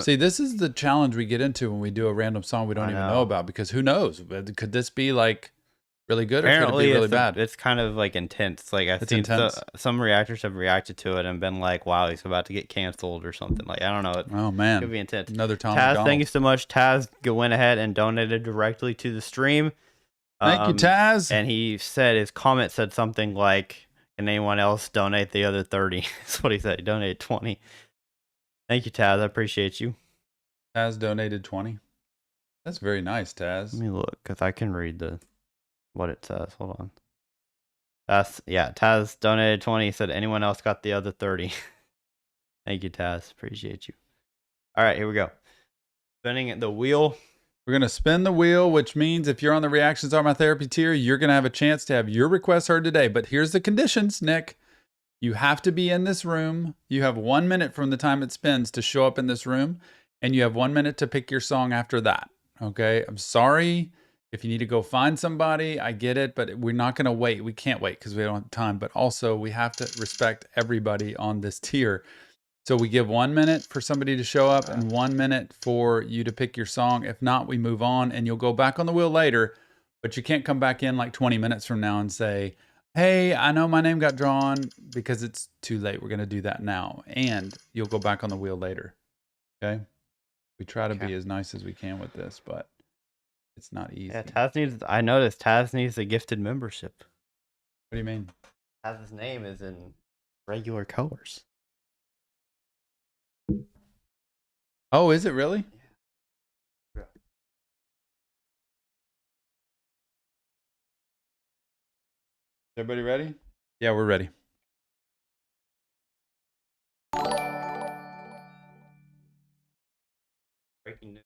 See, this is the challenge we get into when we do a random song we don't even know about, because who knows? Could this be like really good, or apparently could it be really bad? It's kind of like intense. Like I've It's seen intense. some reactors have reacted to it and been like, "Wow, he's about to get canceled or something." Like I don't know. Oh man, could be intense. Another Tom Taz, McDonald. thank you so much. Taz went ahead and donated directly to the stream. Thank you, Taz. And he said his comment said something like, "Can anyone else donate the other 30?" That's what he said. He donated 20. Thank you, Taz. I appreciate you. Taz donated 20. That's very nice, Taz. Let me look because I can read what it says. Hold on. Taz donated 20. He said, anyone else got the other 30? Thank you, Taz. Appreciate you. All right, here we go. Spinning the wheel. We're going to spin the wheel, which means if you're on the Reactions Are My Therapy tier, you're going to have a chance to have your request heard today. But here's the conditions, Nick. You have to be in this room. You have 1 minute from the time it spins to show up in this room. And you have 1 minute to pick your song after that. Okay? I'm sorry. If you need to go find somebody, I get it, but we're not going to wait. We can't wait because we don't have time. But also, we have to respect everybody on this tier. So we give 1 minute for somebody to show up and 1 minute for you to pick your song. If not, we move on and you'll go back on the wheel later. But you can't come back in like 20 minutes from now and say, hey, I know my name got drawn, because it's too late. We're going to do that now. And you'll go back on the wheel later. Okay? We try to be as nice as we can with this, but it's not easy. Yeah, I noticed Taz needs a gifted membership. What do you mean? Taz's name is in regular colors. Oh, is it really? Yeah. Everybody ready? Yeah, we're ready. Breaking news.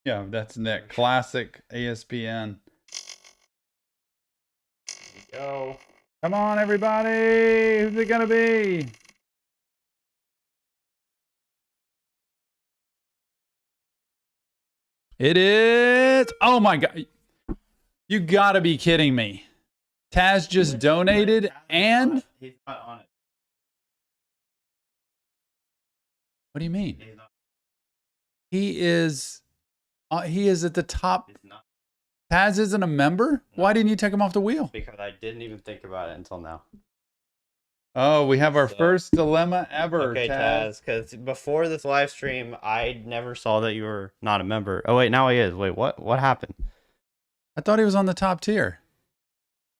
Yeah, that's Nick. Classic ESPN. Here we go. Come on, everybody. Who's it going to be? It is. Oh, my God. You got to be kidding me. Taz just donated and. He's not on it. What do you mean? He's not. He is at the top. He's not. Taz isn't a member? Why didn't you take him off the wheel? Because I didn't even think about it until now. Oh, we have our first dilemma ever. Okay, Taz, because before this live stream, I never saw that you were not a member. Oh, wait, now he is. Wait, what happened? I thought he was on the top tier.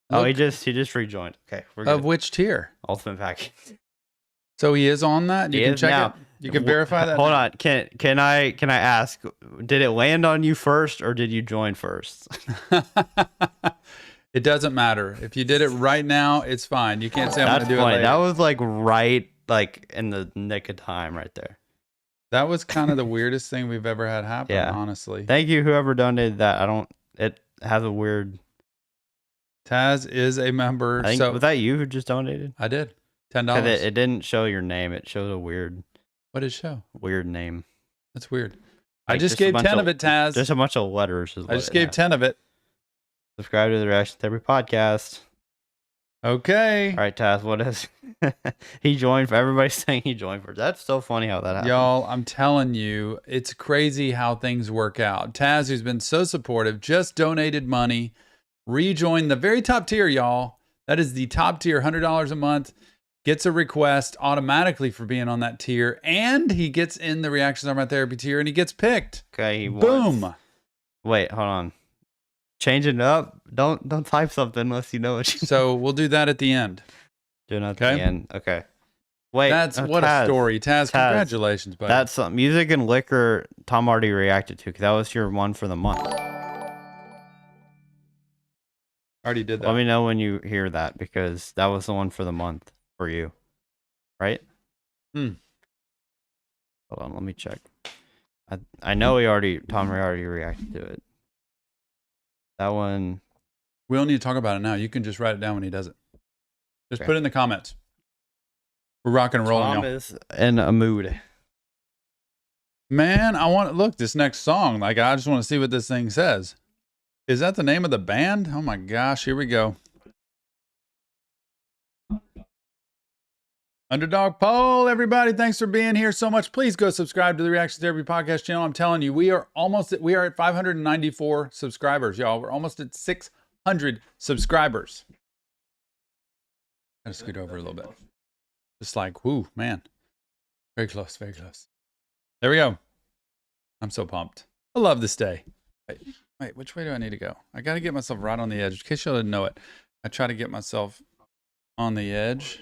Oh, Look, he just rejoined. Okay, we're of good. which tier? Ultimate Package. So he is on that? You He can is check now. it. You can verify that. Hold now. on. Can I ask, did it land on you first or did you join first? It doesn't matter. If you did it right now, it's fine. You can't say I'm That's going to do funny. it later. That was like right in the nick of time right there. That was kind of the weirdest thing we've ever had happen, Yeah. honestly. Thank you, whoever donated that. It has a weird. Taz is a member. I think, So was that you who just donated? I did. 'Cause $10. It didn't show your name. It showed a weird What did it show? name. That's weird. I Like, just a gave bunch 10 of it, Taz. Just a bunch of letters. Is I what just it gave had. 10 of it. Subscribe to the Reaction Therapy podcast. Okay. All right, Taz. What is? He joined. For everybody's saying he joined first. That's so funny how that happened. Y'all, I'm telling you, it's crazy how things work out. Taz, who's been so supportive, just donated money, rejoined the very top tier, y'all. That is the top tier, $100 a month. Gets a request automatically for being on that tier, and he gets in the Reactions Are My Therapy tier, and he gets picked. Okay. Boom. Wait, hold on. Changing it up. Don't type something unless you know what you So we'll do that at the end. doing at Okay. the end. Okay. Wait. That's what Taz, a story. Taz, congratulations, buddy. That's music and liquor. Tom already reacted to because that was your one for the month. Already did that. Let me know when you hear that because that was the one for the month for you, right? Hmm. Hold on, let me check. I know Tom already reacted to it. That one. We don't need to talk about it now. You can just write it down when he does it. Just Okay. put it in the comments. We're rocking and rolling, Tom y'all. is in a mood. Man, I want to look this next song. Like, I just want to see what this thing says. Is that the name of the band? Oh my gosh, here we go. Underdog Poll, everybody. Thanks for being here so much. Please go subscribe to the Reaction Therapy podcast channel. I'm telling you, we are at 594 subscribers, y'all. We're almost at 600 subscribers. Gotta scoot over a little bit. Just like, whoo, man. Very close, very close. There we go. I'm so pumped. I love this day. Wait, which way do I need to go? I got to get myself right on the edge. In case y'all didn't know it, I try to get myself on the edge.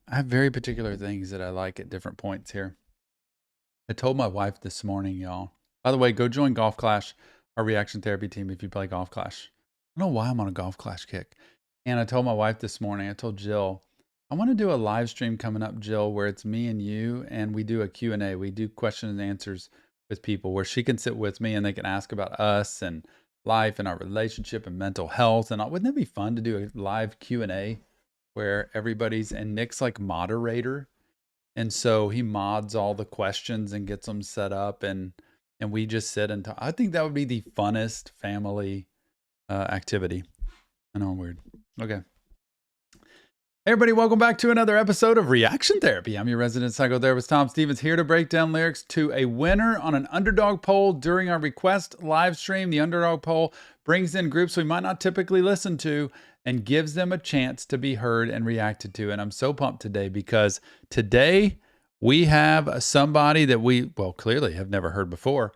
I have very particular things that I like at different points here. I told my wife this morning, y'all. By the way, go join Golf Clash, our reaction therapy team, if you play Golf Clash. I don't know why I'm on a Golf Clash kick. And I told my wife this morning, I told Jill, I want to do a live stream coming up, Jill, where it's me and you, and we do a Q&A. We do question and answers with people where she can sit with me and they can ask about us and life and our relationship and mental health. And wouldn't that be fun to do a live Q&A where everybody's, and Nick's like moderator. And so he mods all the questions and gets them set up and we just sit and talk. I think that would be the funnest family activity. I know I'm weird. Okay. Hey everybody, welcome back to another episode of Reaction Therapy. I'm your resident psychotherapist, Tom Stevens, here to break down lyrics to a winner on an underdog poll during our request live stream. The underdog poll brings in groups we might not typically listen to and gives them a chance to be heard and reacted to. And I'm so pumped today because today we have somebody that we, well, clearly have never heard before,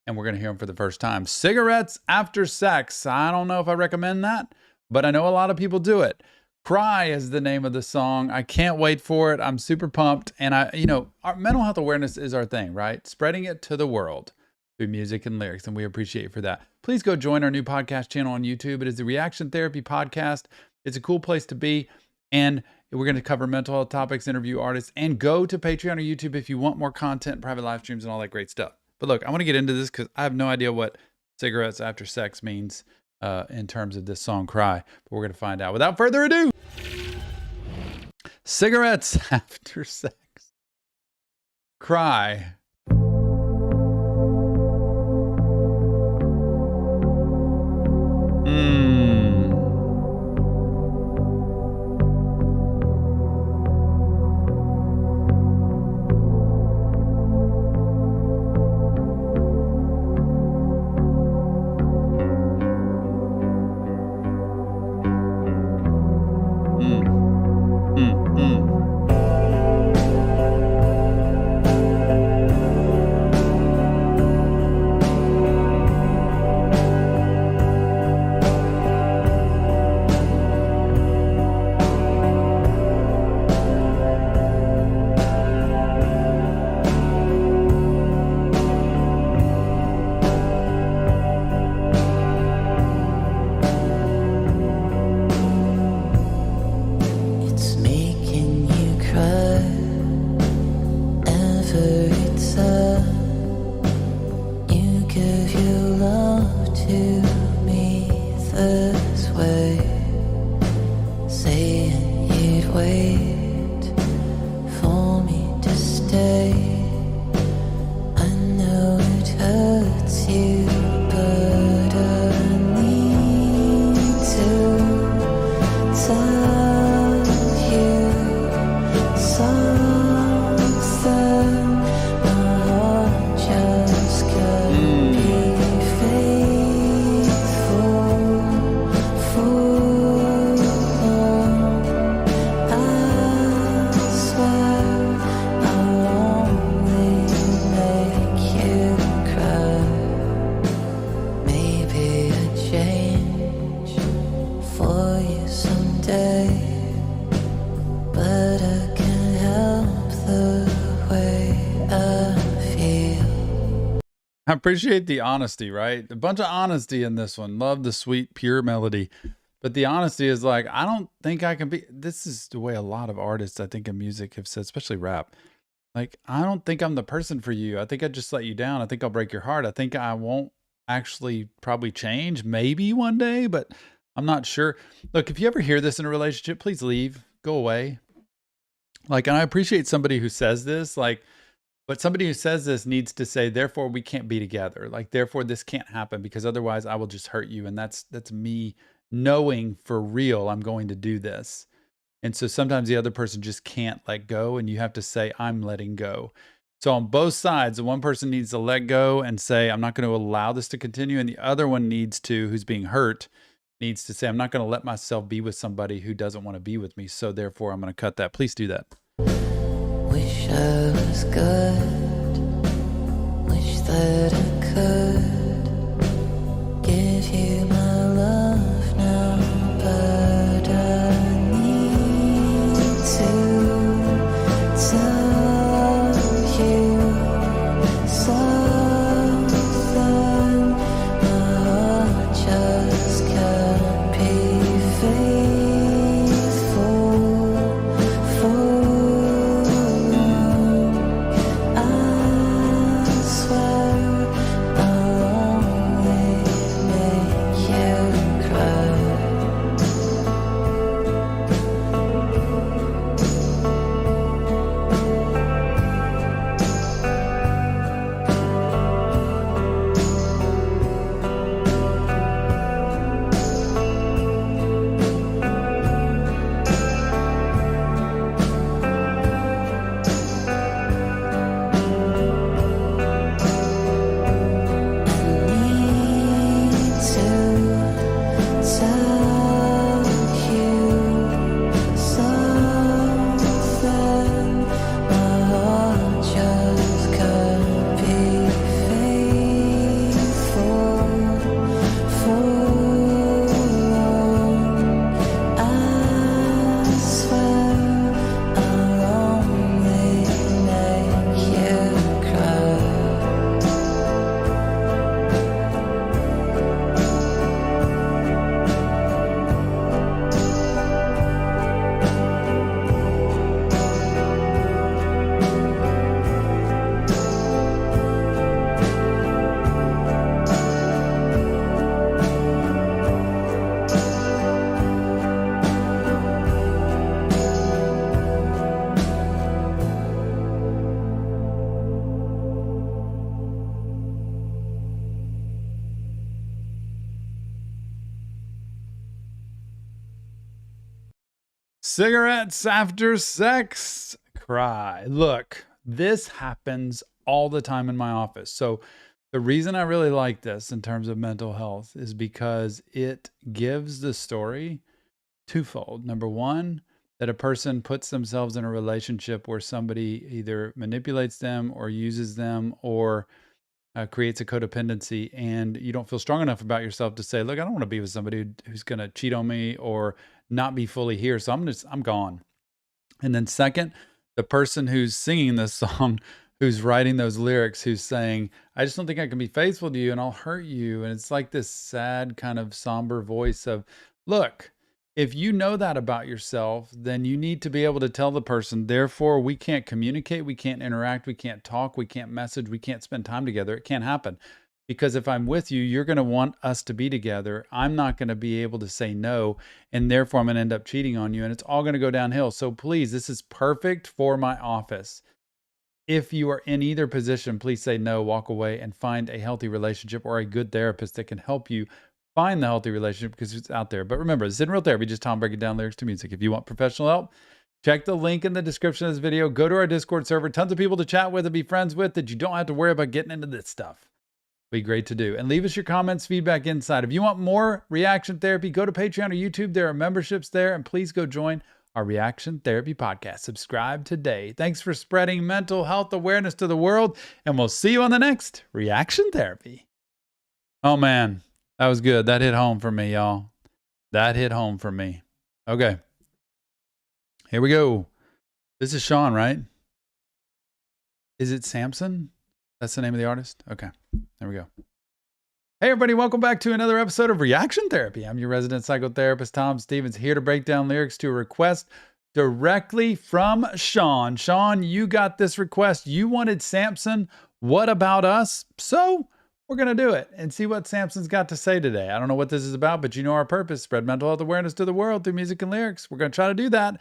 and we're going to hear them for the first time. Cigarettes After Sex. I don't know if I recommend that, but I know a lot of people do it. Cry is the name of the song. I can't wait for it. I'm super pumped. And our mental health awareness is our thing, right? Spreading it to the world through music and lyrics. And we appreciate you for that. Please go join our new podcast channel on YouTube. It is the Reaction Therapy Podcast. It's a cool place to be. And we're going to cover mental health topics, interview artists, and go to Patreon or YouTube if you want more content, private live streams, and all that great stuff. But look, I want to get into this because I have no idea what cigarettes after sex means in terms of this song Cry, but we're going to find out. Without further ado, Cigarettes After Sex. Cry. I appreciate the honesty, right? A bunch of honesty in this one. Love the sweet, pure melody. But the honesty is like, I don't think I can be. This is the way a lot of artists, I think, in music have said, especially rap. Like, I don't think I'm the person for you. I think I just let you down. I think I'll break your heart. I think I won't actually probably change, maybe one day, but I'm not sure. Look, if you ever hear this in a relationship, please leave, go away. Like, and I appreciate somebody who says this, like, but somebody who says this needs to say, therefore we can't be together. Like, therefore this can't happen because otherwise I will just hurt you. And that's me knowing for real I'm going to do this. And so sometimes the other person just can't let go, and you have to say, I'm letting go. So on both sides, the one person needs to let go and say, I'm not going to allow this to continue. And the other one needs to, who's being hurt, needs to say, I'm not going to let myself be with somebody who doesn't want to be with me. So therefore I'm going to cut that. Please do that. Wish I was good. Wish that I could give you my love now, but I need to tell you something. My heart just can't be faithful for long. I swear I'll only make you cry. Need to tell you something. My heart just can't be faithful for long. I swear I'll only make you cry. Cigarettes after sex, cry. Look, this happens all the time in my office. So the reason I really like this in terms of mental health is because it gives the story twofold. Number one, that a person puts themselves in a relationship where somebody either manipulates them or uses them or creates a codependency, and you don't feel strong enough about yourself to say, look, I don't want to be with somebody who's going to cheat on me or not be fully here. So I'm gone. And then second, the person who's singing this song, who's writing those lyrics, who's saying, I just don't think I can be faithful to you and I'll hurt you. And it's like this sad kind of somber voice of, look, if you know that about yourself, then you need to be able to tell the person, therefore, we can't communicate, we can't interact, we can't talk, we can't message, we can't spend time together. It can't happen. Because if I'm with you, you're going to want us to be together. I'm not going to be able to say no, and therefore I'm going to end up cheating on you, and it's all going to go downhill. So please, this is perfect for my office. If you are in either position, please say no, walk away, and find a healthy relationship or a good therapist that can help you find the healthy relationship, because it's out there. But remember, this isn't real therapy, just Tom breaking down lyrics to music. If you want professional help, check the link in the description of this video. Go to our Discord server. Tons of people to chat with and be friends with that you don't have to worry about getting into this stuff. Be great to do. And leave us your comments, feedback inside. If you want more reaction therapy, go to Patreon or YouTube. There are memberships there. And please go join our Reaction Therapy podcast. Subscribe today. Thanks for spreading mental health awareness to the world. And we'll see you on the next Reaction Therapy. Oh, man. That was good. That hit home for me, y'all. That hit home for me. Okay. Here we go. This is Sean, right? Is it Samson? That's the name of the artist? Okay. There we go. Hey, everybody. Welcome back to another episode of Reaction Therapy. I'm your resident psychotherapist, Tom Stevens, here to break down lyrics to a request directly from Sean. Sean, you got this request. You wanted Samson. What about us? So we're going to do it and see what Samson's got to say today. I don't know what this is about, but you know our purpose: spread mental health awareness to the world through music and lyrics. We're going to try to do that.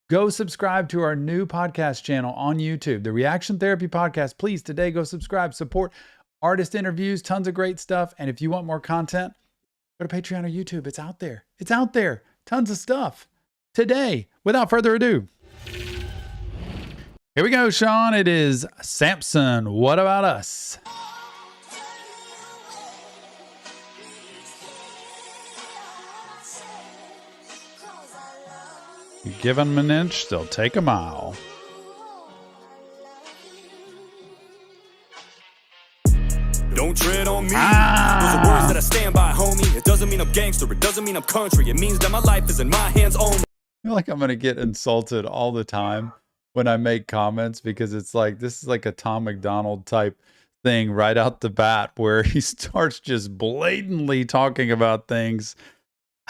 Go subscribe to our new podcast channel on YouTube, the Reaction Therapy Podcast. Please, today, go subscribe, support artist interviews, tons of great stuff. And if you want more content, go to Patreon or YouTube. It's out there. It's out there. Tons of stuff. Today, without further ado, here we go, Sean. It is Samson. What about us? You give them an inch, they'll take a mile. Don't tread on me. Those are words that I stand by, homie. It doesn't mean I'm gangster. It doesn't mean I'm country. It means that my life is in my hands only. I feel like I'm going to get insulted all the time when I make comments, because it's like, this is like a Tom McDonald type thing right out the bat where he starts just blatantly talking about things.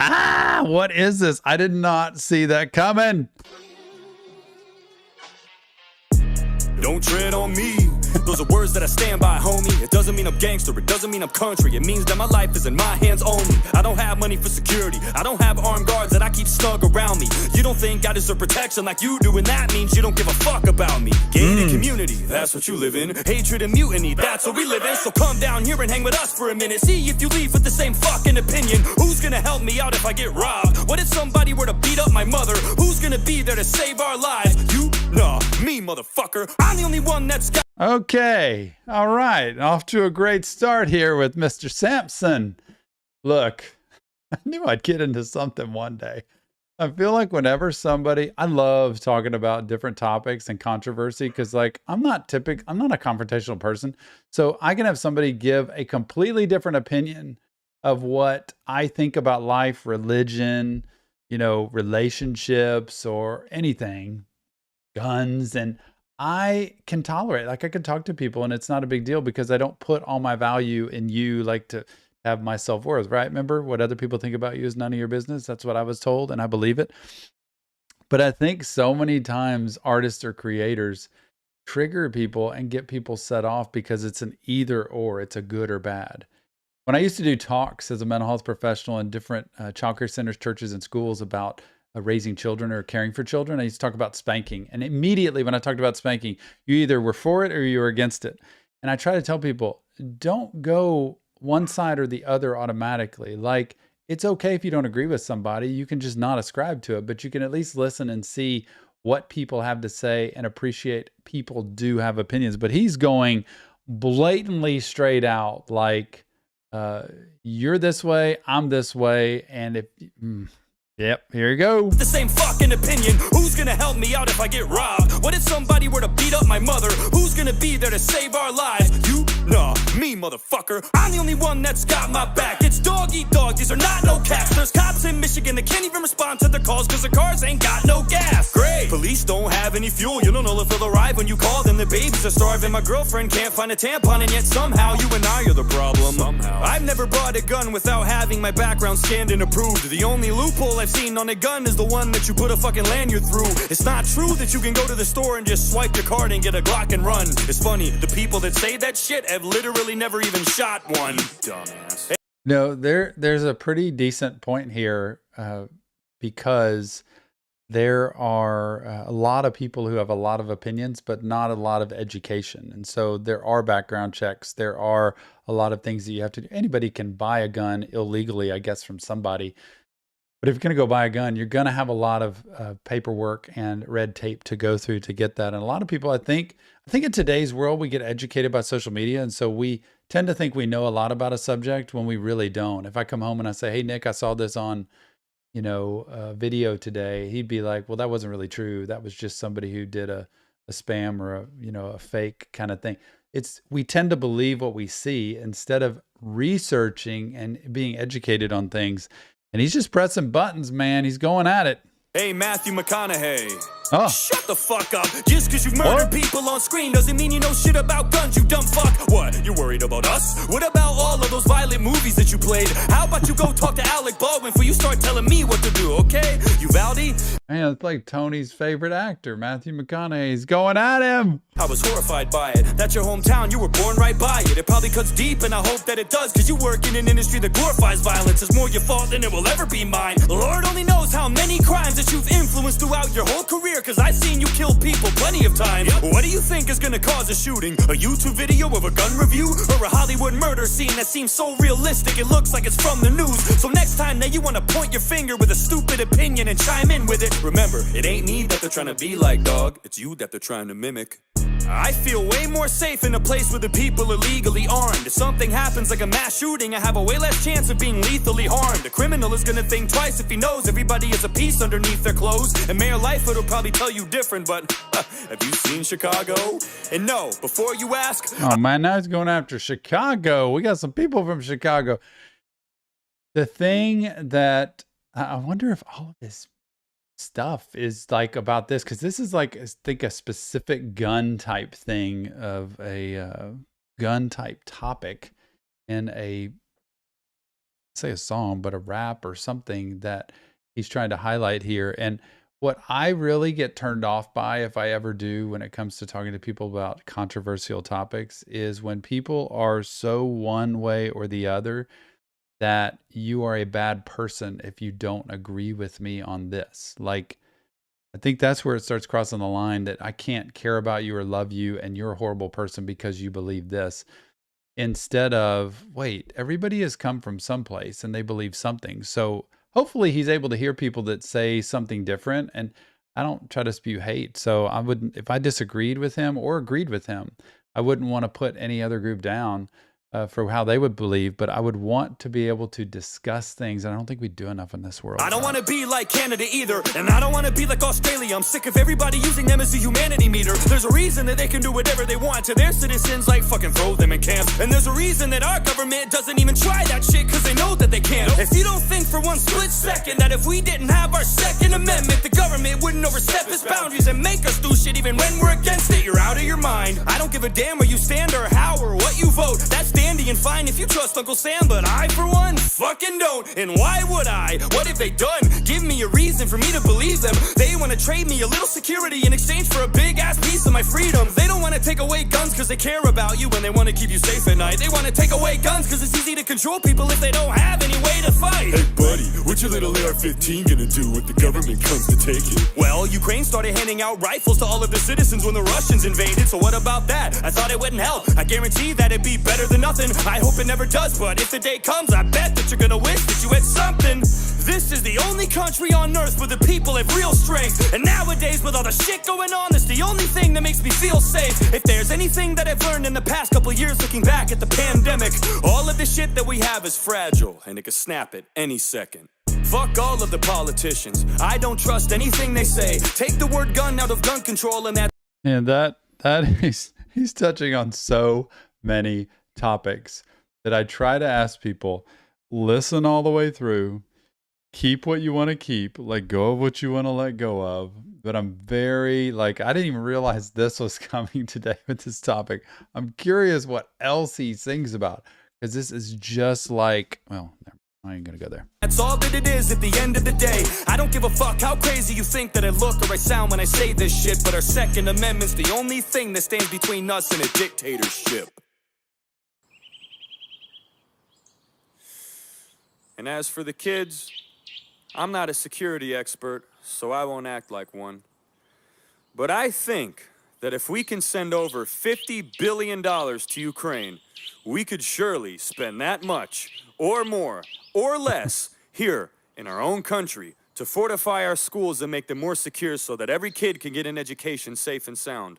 What is this? I did not see that coming. Don't tread on me. Those are words that I stand by, homie. It doesn't mean I'm gangster. It doesn't mean I'm country. It means that my life is in my hands only. I don't have money for security. I don't have armed guards that I keep snug around me. You don't think I deserve protection like you do, and that means you don't give a fuck about me. Gated community, that's what you live in. Hatred and mutiny, that's what we live in. So come down here and hang with us for a minute. See if you leave with the same fucking opinion. Who's gonna help me out if I get robbed? What if somebody were to beat up my mother? Who's gonna be there to save our lives? You? Nah, me, motherfucker. I'm the only one that's got... Okay. All right. Off to a great start here with Mr. Samson. Look, I knew I'd get into something one day. I feel like whenever somebody, I love talking about different topics and controversy, because like I'm not a confrontational person. So I can have somebody give a completely different opinion of what I think about life, religion, relationships, or anything, guns, and I can tolerate, like I can talk to people and it's not a big deal because I don't put all my value in you, like to have my self-worth, right? Remember, what other people think about you is none of your business. That's what I was told, and I believe it. But I think so many times artists or creators trigger people and get people set off because it's an either or, it's a good or bad. When I used to do talks as a mental health professional in different childcare centers, churches, and schools about raising children or caring for children, I used to talk about spanking. And immediately when I talked about spanking, you either were for it or you were against it. And I try to tell people, don't go one side or the other automatically. Like, it's okay if you don't agree with somebody, you can just not ascribe to it, but you can at least listen and see what people have to say and appreciate people do have opinions. But he's going blatantly straight out, like, you're this way, I'm this way, and if... Yep, here you go. The same fucking opinion. Who's gonna help me out if I get robbed? What if somebody were to beat up my mother? Who's gonna be there to save our lives? You? Nah, me, motherfucker. I'm the only one that's got my back. It's dog eat dog, these are not no cats. There's cops in Michigan that can't even respond to their calls because their cars ain't got no gas. Great. Police don't have any fuel. You don't know if they'll arrive when you call them. The babies are starving. My girlfriend can't find a tampon, and yet somehow you and I are the problem. Somehow. I've never bought a gun without having my background scanned and approved. The only loophole I've seen on a gun is the one that you put a fucking lanyard through. It's not true that you can go to the store and just swipe your card and get a Glock and run. It's funny, the people that say that shit have literally never even shot one. Dumbass. No, there's a pretty decent point here because there are a lot of people who have a lot of opinions, but not a lot of education. And so there are background checks. There are a lot of things that you have to do. Anybody can buy a gun illegally, I guess, from somebody. But if you're going to go buy a gun, you're going to have a lot of paperwork and red tape to go through to get that. And a lot of people, I think in today's world, we get educated by social media. And so we tend to think we know a lot about a subject when we really don't. If I come home and I say, hey, Nick, I saw this on, video today, he'd be like, well, that wasn't really true. That was just somebody who did a spam or a fake kind of thing. We tend to believe what we see instead of researching and being educated on things. And he's just pressing buttons, man. He's going at it. Hey, Matthew McConaughey. Oh. Shut the fuck up. Just because you've murdered people on screen doesn't mean you know shit about guns, you dumb fuck. What, you worried about us? What about all of those violent movies that you played? How about you go talk to Alec Baldwin before you start telling me what to do, okay? Uvalde? Man, it's like Tony's favorite actor, Matthew McConaughey's going at him. I was horrified by it. That's your hometown, you were born right by it. It probably cuts deep, and I hope that it does, cause you work in an industry that glorifies violence. It's more your fault than it will ever be mine. The Lord only knows how many crimes that you've influenced throughout your whole career, cause I've seen you kill people plenty of times. What do you think is gonna cause a shooting? A YouTube video of a gun review? Or a Hollywood murder scene that seems so realistic it looks like it's from the news? So next time that you wanna point your finger with a stupid opinion and chime in with it, remember, it ain't me that they're trying to be like, dog. It's you that they're trying to mimic. I feel way more safe in a place where the people are legally armed. If something happens like a mass shooting, I have a way less chance of being lethally harmed. A criminal is gonna think twice if he knows everybody is a piece underneath their clothes. And Mayor Lightfoot will probably tell you different, but have you seen Chicago? And no, before you ask... Oh man, now he's going after Chicago. We got some people from Chicago. The thing that I wonder if all of this stuff is like about this, because this is like, I think, a specific gun type thing of a gun type topic in a, say a song, but a rap or something that he's trying to highlight here. And what I really get turned off by, if I ever do, when it comes to talking to people about controversial topics, is when people are so one way or the other that you are a bad person if you don't agree with me on this. Like, I think that's where it starts crossing the line, that I can't care about you or love you and you're a horrible person because you believe this. Instead of, wait, everybody has come from someplace and they believe something. So hopefully he's able to hear people that say something different. And I don't try to spew hate. So I wouldn't, if I disagreed with him or agreed with him, I wouldn't want to put any other group down for how they would believe, but I would want to be able to discuss things. And I don't think we do enough in this world. I don't want to be like Canada either, and I don't want to be like Australia. I'm sick of everybody using them as a humanity meter. There's a reason that they can do whatever they want to their citizens, like fucking throw them in camps. And there's a reason that our government doesn't even try that shit, because they know that they can't. If you don't think for one split second that if we didn't have our Second Amendment, the government wouldn't overstep its boundaries and make us do shit even when we're against it, you're out of your mind. I don't give a damn where you stand or how or what you vote. That's dandy and fine if you trust Uncle Sam, but I, for one, fucking don't. And why would I? What have they done? Give me a reason for me to believe them. They want to trade me a little security in exchange for a big-ass piece of my freedom. They don't want to take away guns because they care about you and they want to keep you safe at night. They want to take away guns because it's easy to control people if they don't have any way to fight. Hey buddy, what your little AR-15 gonna do when the government comes to take it? Well, Ukraine started handing out rifles to all of the citizens when the Russians invaded, so what about that? I thought it wouldn't help. I guarantee that it'd be better than nothing. I hope it never does, but if the day comes, I bet that you're gonna wish that you had something. This is the only country on earth where the people have real strength. And nowadays, with all the shit going on, it's the only thing that makes me feel safe. If there's anything that I've learned in the past couple years looking back at the pandemic, all of the shit that we have is fragile, and it could snap at any second. Fuck all of the politicians. I don't trust anything they say. Take the word gun out of gun control and that... And that he's touching on so many topics that I try to ask people, listen all the way through, keep what you want to keep, let go of what you want to let go of. But I'm very, like, I didn't even realize this was coming today with this topic. I'm curious what else he sings about, because this is just like, well, I ain't gonna go there. That's all that it is at the end of the day. I don't give a fuck how crazy you think that I look or I sound when I say this shit, but our Second Amendment's the only thing that stands between us and a dictatorship. And as for the kids, I'm not a security expert, so I won't act like one. But I think that if we can send over $50 billion to Ukraine, we could surely spend that much, or more, or less, here in our own country to fortify our schools and make them more secure so that every kid can get an education safe and sound.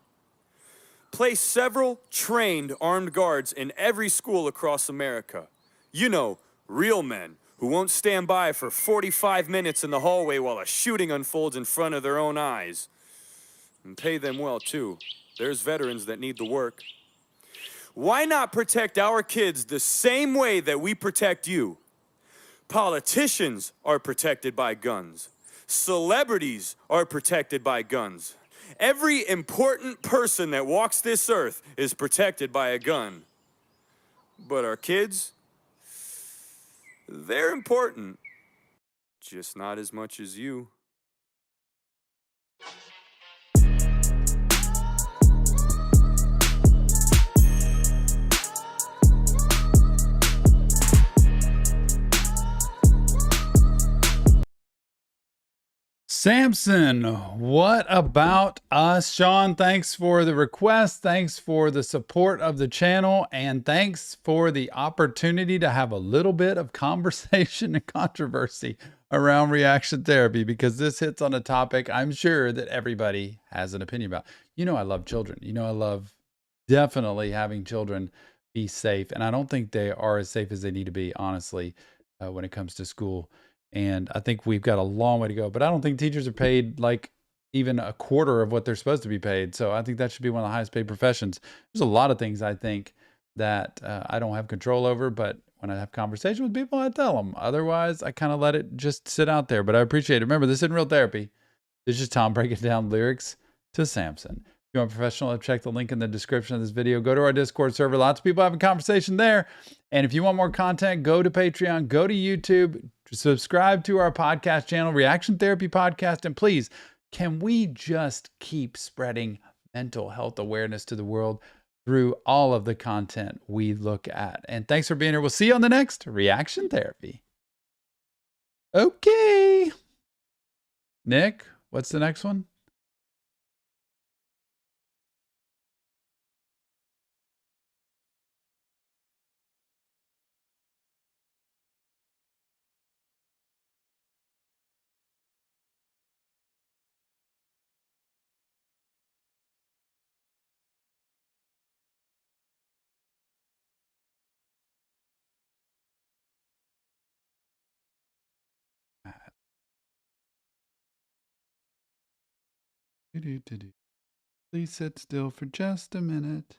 Place several trained armed guards in every school across America. You know, real men who won't stand by for 45 minutes in the hallway while a shooting unfolds in front of their own eyes. And pay them well, too. There's veterans that need the work. Why not protect our kids the same way that we protect you? Politicians are protected by guns. Celebrities are protected by guns. Every important person that walks this earth is protected by a gun. But our kids, they're important, just not as much as you. Samson, what about us? Sean, thanks for the request. Thanks for the support of the channel. And thanks for the opportunity to have a little bit of conversation and controversy around reaction therapy, because this hits on a topic I'm sure that everybody has an opinion about. You know, I love children. You know, I love definitely having children be safe. And I don't think they are as safe as they need to be, honestly, when it comes to school. And I think we've got a long way to go, but I don't think teachers are paid like even a quarter of what they're supposed to be paid. So I think that should be one of the highest paid professions. There's a lot of things I think that I don't have control over, but when I have conversation with people, I tell them. Otherwise, I kind of let it just sit out there, but I appreciate it. Remember, this isn't real therapy. This is Tom breaking down lyrics to Samson. If you want professional, check the link in the description of this video. Go to our Discord server. Lots of people having conversation there. And if you want more content, go to Patreon, go to YouTube, subscribe to our podcast channel, Reaction Therapy Podcast. And please, can we just keep spreading mental health awareness to the world through all of the content we look at? And thanks for being here. We'll see you on the next Reaction Therapy. Okay. Nick, what's the next one? Please sit still for just a minute.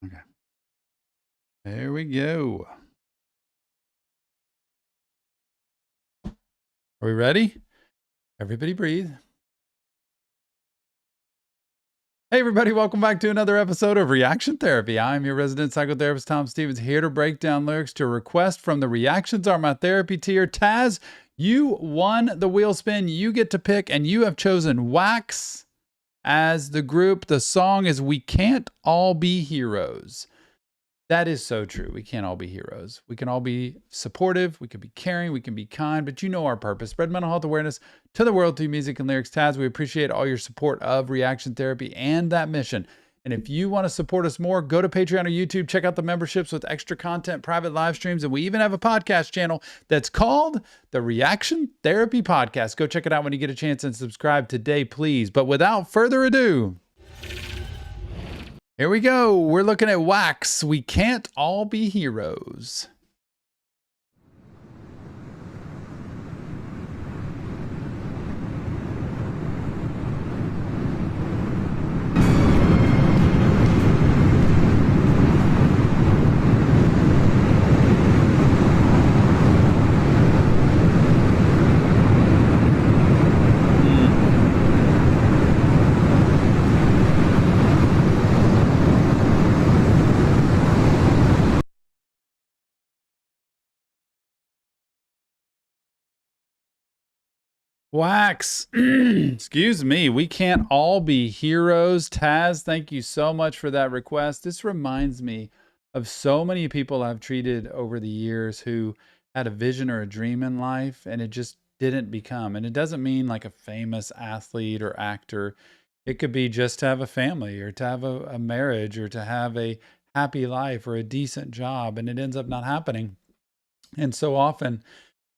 Okay. There we go. Are we ready? Everybody breathe. Hey everybody, welcome back to another episode of Reaction Therapy. I'm your resident psychotherapist, Tom Stevens, here to break down lyrics to a request from the Reactions Are My Therapy tier. Taz, you won the wheel spin. You get to pick, and you have chosen Wax as the group. The song is We Can't All Be Heroes. That is so true. We can't all be heroes. We can all be supportive. We can be caring. We can be kind. But you know our purpose. Spread mental health awareness to the world through music and lyrics. Taz, we appreciate all your support of Reaction Therapy and that mission. And if you want to support us more, go to Patreon or YouTube. Check out the memberships with extra content, private live streams. And we even have a podcast channel that's called the Reaction Therapy Podcast. Go check it out when you get a chance and subscribe today, please. But without further ado, here we go. We're looking at Wax. We Can't All Be Heroes. Wax, excuse me, We Can't All Be Heroes. Taz, thank you so much for that request. This reminds me of so many people I've treated over the years who had a vision or a dream in life and it just didn't become. And it doesn't mean like a famous athlete or actor. It could be just to have a family or to have a marriage or to have a happy life or a decent job, and it ends up not happening. And so often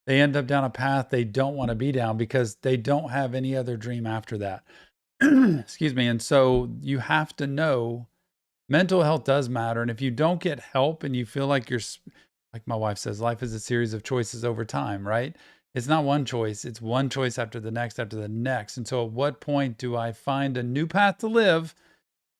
they end up down a path they don't want to be down because they don't have any other dream after that. Excuse me. And so you have to know mental health does matter. And if you don't get help and you feel like you're, like my wife says, life is a series of choices over time, right? It's not one choice. It's one choice after the next, after the next. And so at what point do I find a new path to live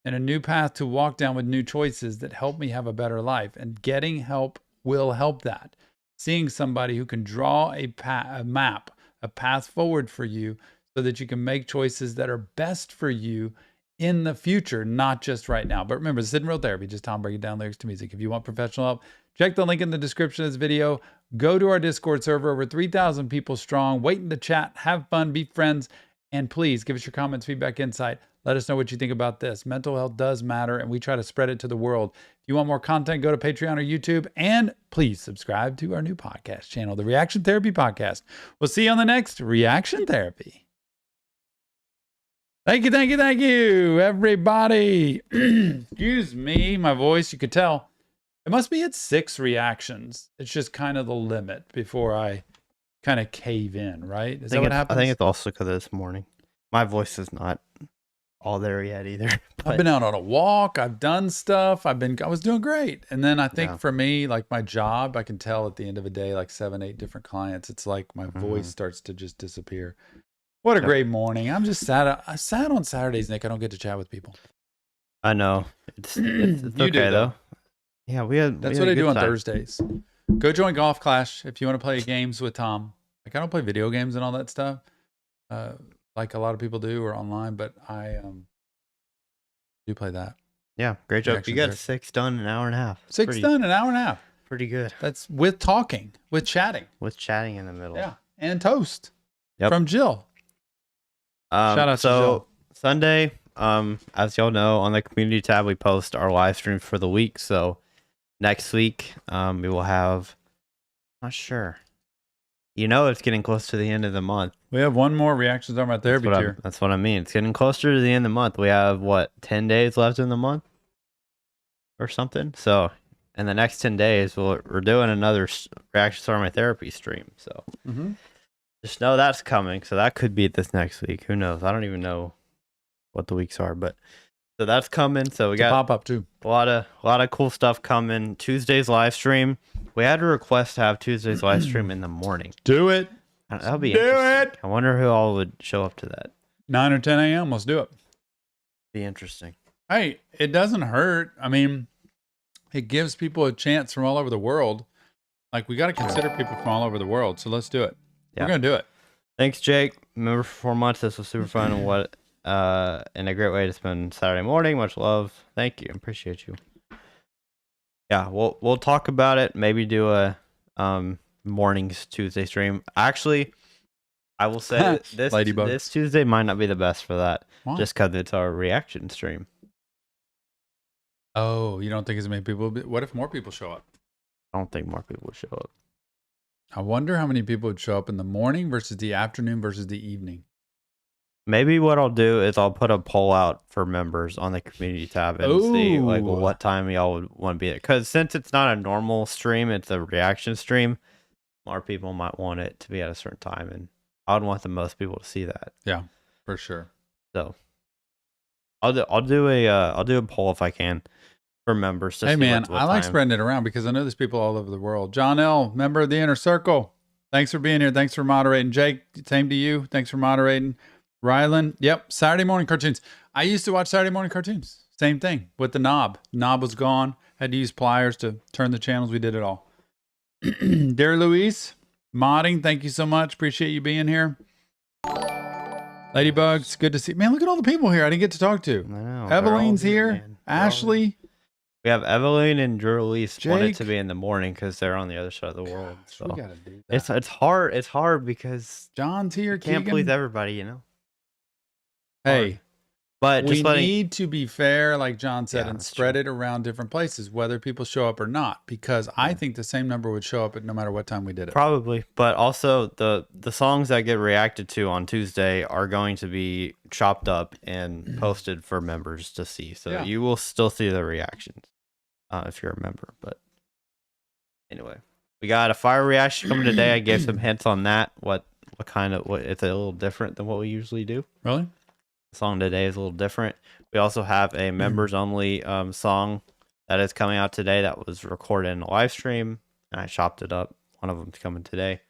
and a new path to walk down with new choices that help me have a better life? And getting help will help that. Seeing somebody who can draw a map, a path forward for you so that you can make choices that are best for you in the future, not just right now. But remember, this isn't real therapy, just Tom breaking down lyrics to music. If you want professional help, check the link in the description of this video. Go to our Discord server, over 3,000 people strong, waiting to chat, have fun, be friends, And please give us your comments, feedback, insight. Let us know what you think about this. Mental health does matter, and we try to spread it to the world. If you want more content, go to Patreon or YouTube, and please subscribe to our new podcast channel, the Reaction Therapy Podcast. We'll see you on the next Reaction Therapy. Thank you, everybody. Excuse me, my voice, you could tell. It must be at 6 reactions. It's just kind of the limit before I kind of cave in, right? Is that what happens? I think it's also because of this morning. My voice is not all there yet either. I've been out on a walk. I've done stuff. I was doing great. And then I think for me, like my job, I can tell at the end of the day, like 7, 8 different clients, it's like my voice starts to just disappear. What a great morning. I'm just sad. I sat on Saturdays, Nick. I don't get to chat with people. I know. It's okay, do, though. Yeah, That's what I do on Thursdays. Go join Golf Clash if you want to play games with Tom. Like, I don't play video games and all that stuff like a lot of people do or online, but I do play that. Yeah, great job. Reaction You got therapy. 6 done in an hour and a half. Done, an hour and a half. Pretty good. That's with talking, with chatting. With chatting in the middle. Yeah. And toast Yep. from Jill. Shout out to Jill. Sunday, as y'all know, on the community tab, we post our live streams for the week. So next week, we will have, not sure. You know, it's getting close to the end of the month. We have one more Reactions on my therapy tier. That's what I mean. It's getting closer to the end of the month. We have, 10 days left in the month or something? So in the next 10 days, we're doing another Reactions on my therapy stream. So just know that's coming. So that could be this next week. Who knows? I don't even know what the weeks are, but so that's coming. So we got pop up too. A lot of cool stuff coming. Tuesday's live stream. We had a request to have Tuesday's live stream in the morning. Do it. That'll be Do interesting. it. I wonder who all would show up to that. 9 or 10 a.m. Let's do it. Be interesting. Hey, it doesn't hurt. I mean, it gives people a chance from all over the world. Like, we got to consider people from all over the world. So let's do it. Yeah. We're going to do it. Thanks, Jake. Member for 4 months. This was super fun and a great way to spend Saturday morning. Much love. Thank you. Appreciate you. Yeah, we'll talk about it. Maybe do a mornings Tuesday stream. Actually, I will say this Tuesday might not be the best for that. Why? Just because it's our reaction stream. Oh, you don't think as many people? What if more people show up? I don't think more people will show up. I wonder how many people would show up in the morning versus the afternoon versus the evening. Maybe what I'll do is I'll put a poll out for members on the community tab and see like what time y'all would want to be there. Because since it's not a normal stream, it's a reaction stream, more people might want it to be at a certain time, and I would want the most people to see that. Yeah, for sure. So I'll do a poll if I can for members. Hey man, I like spreading it around because I know there's people all over the world. John L., member of the Inner Circle. Thanks for being here. Thanks for moderating. Jake, same to you. Thanks for moderating. Rylan, yep, Saturday morning cartoons. I used to watch Saturday morning cartoons. Same thing with the knob. Knob was gone. Had to use pliers to turn the channels. We did it all. Dear Luis, modding, thank you so much. Appreciate you being here. Ladybugs, good to see. Man, look at all the people here I didn't get to talk to. I know. Eveline's here. Ashley. We have Evelyn and Drew Luis wanted Jake. to be in the morning because they're on the other side of the world. So We gotta do that. it's hard. It's hard because John's here. you can't Keegan. please everybody, you know. Hey, But we just letting need to be fair, like John said, Yeah, and that's spread it around different places, whether people show up or not. Because I think the same number would show up at no matter what time we did it. probably, but also the songs that get reacted to on Tuesday are going to be chopped up and posted for members to see. So Yeah. you will still see the reactions if you're a member. But anyway, we got a fire reaction coming today. I gave some hints on that. What it's a little different than what we usually do. Really? The song today is a little different. We also have a members only song that is coming out today that was recorded in a live stream, and I chopped it up. One of them's coming today,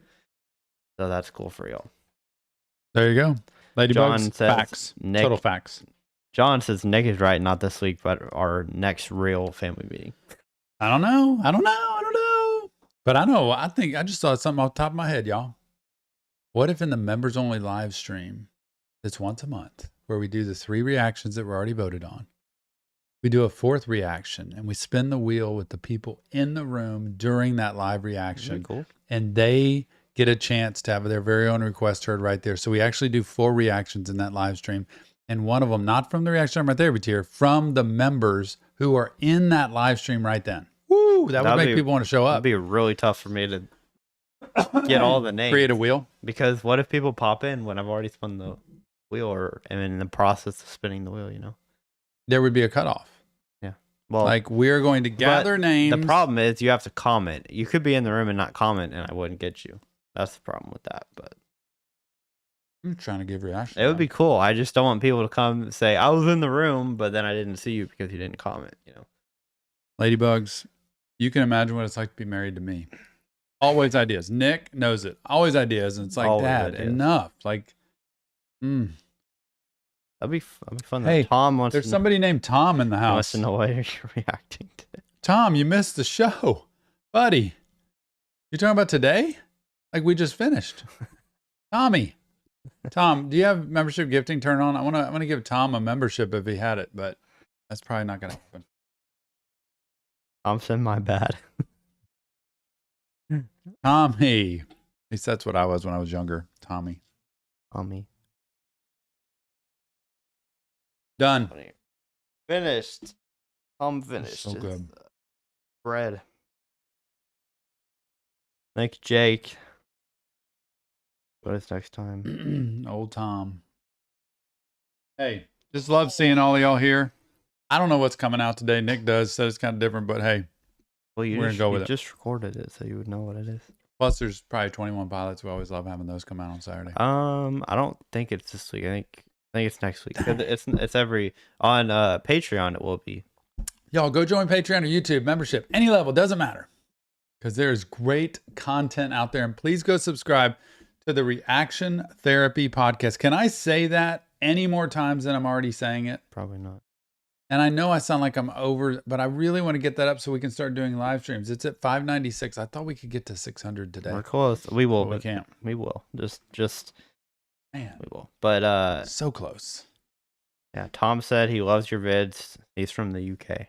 so that's cool for y'all. There you go. Ladybugs, John says facts. Nick- Total facts. John says Nick is right, not this week, but our next real family meeting. I don't know. But I know. I think I just thought something off the top of my head, y'all. What if in the members only live stream that's once a month, where we do the 3 reactions that were already voted on, we do a 4th reaction and we spin the wheel with the people in the room during that live reaction, Cool. and they get a chance to have their very own request heard right there. So we actually do 4 reactions in that live stream. And one of them, not from the Reaction Time Therapy tier, from the members who are in that live stream right then. Woo! That would make people want to show up. It'd be really tough for me to get all the names. Create a wheel. Because what if people pop in when I've already spun the wheel or am in the process of spinning the wheel, you know? There would be a cutoff. Yeah. Well, like we're going to gather names. The problem is you have to comment. You could be in the room and not comment and I wouldn't get you. That's the problem with that. But I'm trying to give reaction. it would be cool. I just don't want people to come and say, I was in the room, but then I didn't see you because you didn't comment, you know? Ladybugs, you can imagine what it's like to be married to me. Always ideas. Nick knows it. Always ideas. And it's like, Always Dad, ideas. enough. Like, That'd be fun. Hey, Tom wants there's to somebody named Tom in the He wants house. to know why you're reacting to it. Tom, you missed the show. Buddy, you talking about today? Like we just finished. Tommy. Tom, do you have membership gifting turned on? I want to give Tom a membership if he had it, but that's probably not going to happen. Tom said my bad. Tommy. At least that's what I was when I was younger. Tommy. Tommy. Done. Finished. Tom finished. So his, good. Bread. Thank you, Jake. What is next time? Old Tom. Hey, just love seeing all of y'all here. I don't know what's coming out today. Nick does, so it's kind of different, but hey, Well, you we're just, gonna go with you it. just recorded it, so you would know what it is. Plus there's probably 21 pilots. We always love having those come out on Saturday. I don't think it's this week. I think it's next week. 'Cause it's every on Patreon. It will be. Y'all go join Patreon or YouTube membership, any level, doesn't matter. Because there's great content out there. And please go subscribe to the Reaction Therapy podcast. Can I say that any more times than I'm already saying it? Probably not. And I know I sound like I'm over, but I really want to get that up so we can start doing live streams. It's at 596. I thought we could get to 600 today. We're close. We will. But we but can't. We will. Just Man, we will. But so close. yeah. Tom said he loves your vids. He's from the UK.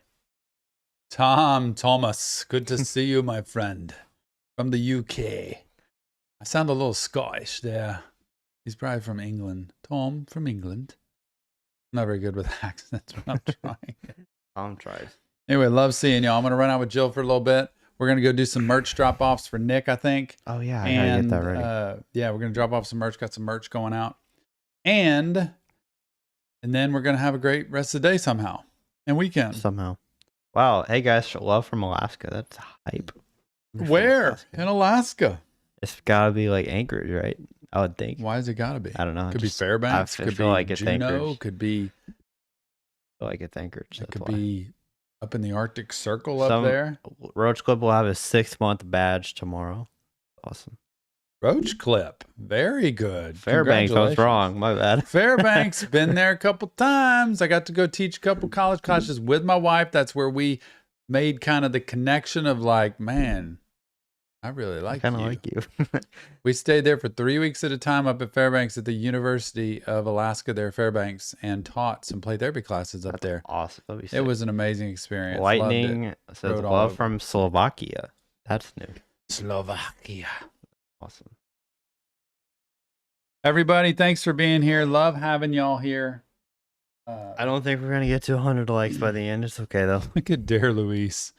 Tom Thomas, good to see you, my friend, from the UK. I sound a little Scottish there. He's probably from England. Tom from England. I'm not very good with accents, but I'm trying. Tom tries. Anyway, love seeing y'all. I'm going to run out with Jill for a little bit. We're going to go do some merch drop-offs for Nick, I think. Oh yeah, I gotta get that ready. Yeah, we're going to drop off some merch. Got some merch going out. And then we're going to have a great rest of the day somehow. And weekend. Somehow. Wow. Hey guys, love from Alaska. That's hype. You're from Where? Alaska. In Alaska. It's gotta be like Anchorage, right? I would think. Why has it got to be? I don't know. Could just- be Fairbanks. I Could feel be like it's Juneau. Anchorage. Could be. I feel like it's Anchorage. It That's could why. be up in the Arctic Circle up Some- there. Roach Clip will have his 6-month badge tomorrow. Awesome. Roach Clip. Very good. Fairbanks, I was Congratulations. wrong. My bad. Fairbanks, been there a couple times. I got to go teach a couple college classes with my wife. That's where we made kind of the connection of like, man, I really like Kind of you. like you. We stayed there for 3 weeks at a time up at Fairbanks at the University of Alaska there, Fairbanks, and taught some play therapy classes up there. Awesome. That'd be It sick. was an amazing experience. Loved it. Lightning says Rode all love over. from Slovakia. That's new. Slovakia. Awesome. Everybody, thanks for being here. Love having y'all here. I don't think we're gonna get to 100 likes by the end. It's okay though. Look at Dare Luis.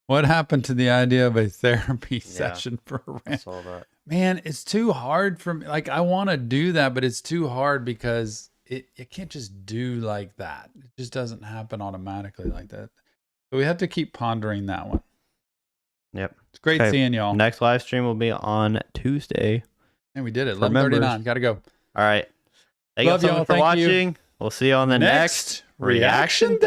What happened to the idea of a therapy session for a I rant? saw that. Man, it's too hard for me. Like, I want to do that, but it's too hard because it can't just do like that. It just doesn't happen automatically like that. So we have to keep pondering that one. Yep. It's great Okay, seeing y'all. Next live stream will be on Tuesday. And we did it. for members. 11:39. Got to go. All right. Thank you Love so y'all. much for Thank you. watching. We'll see you on the next reaction.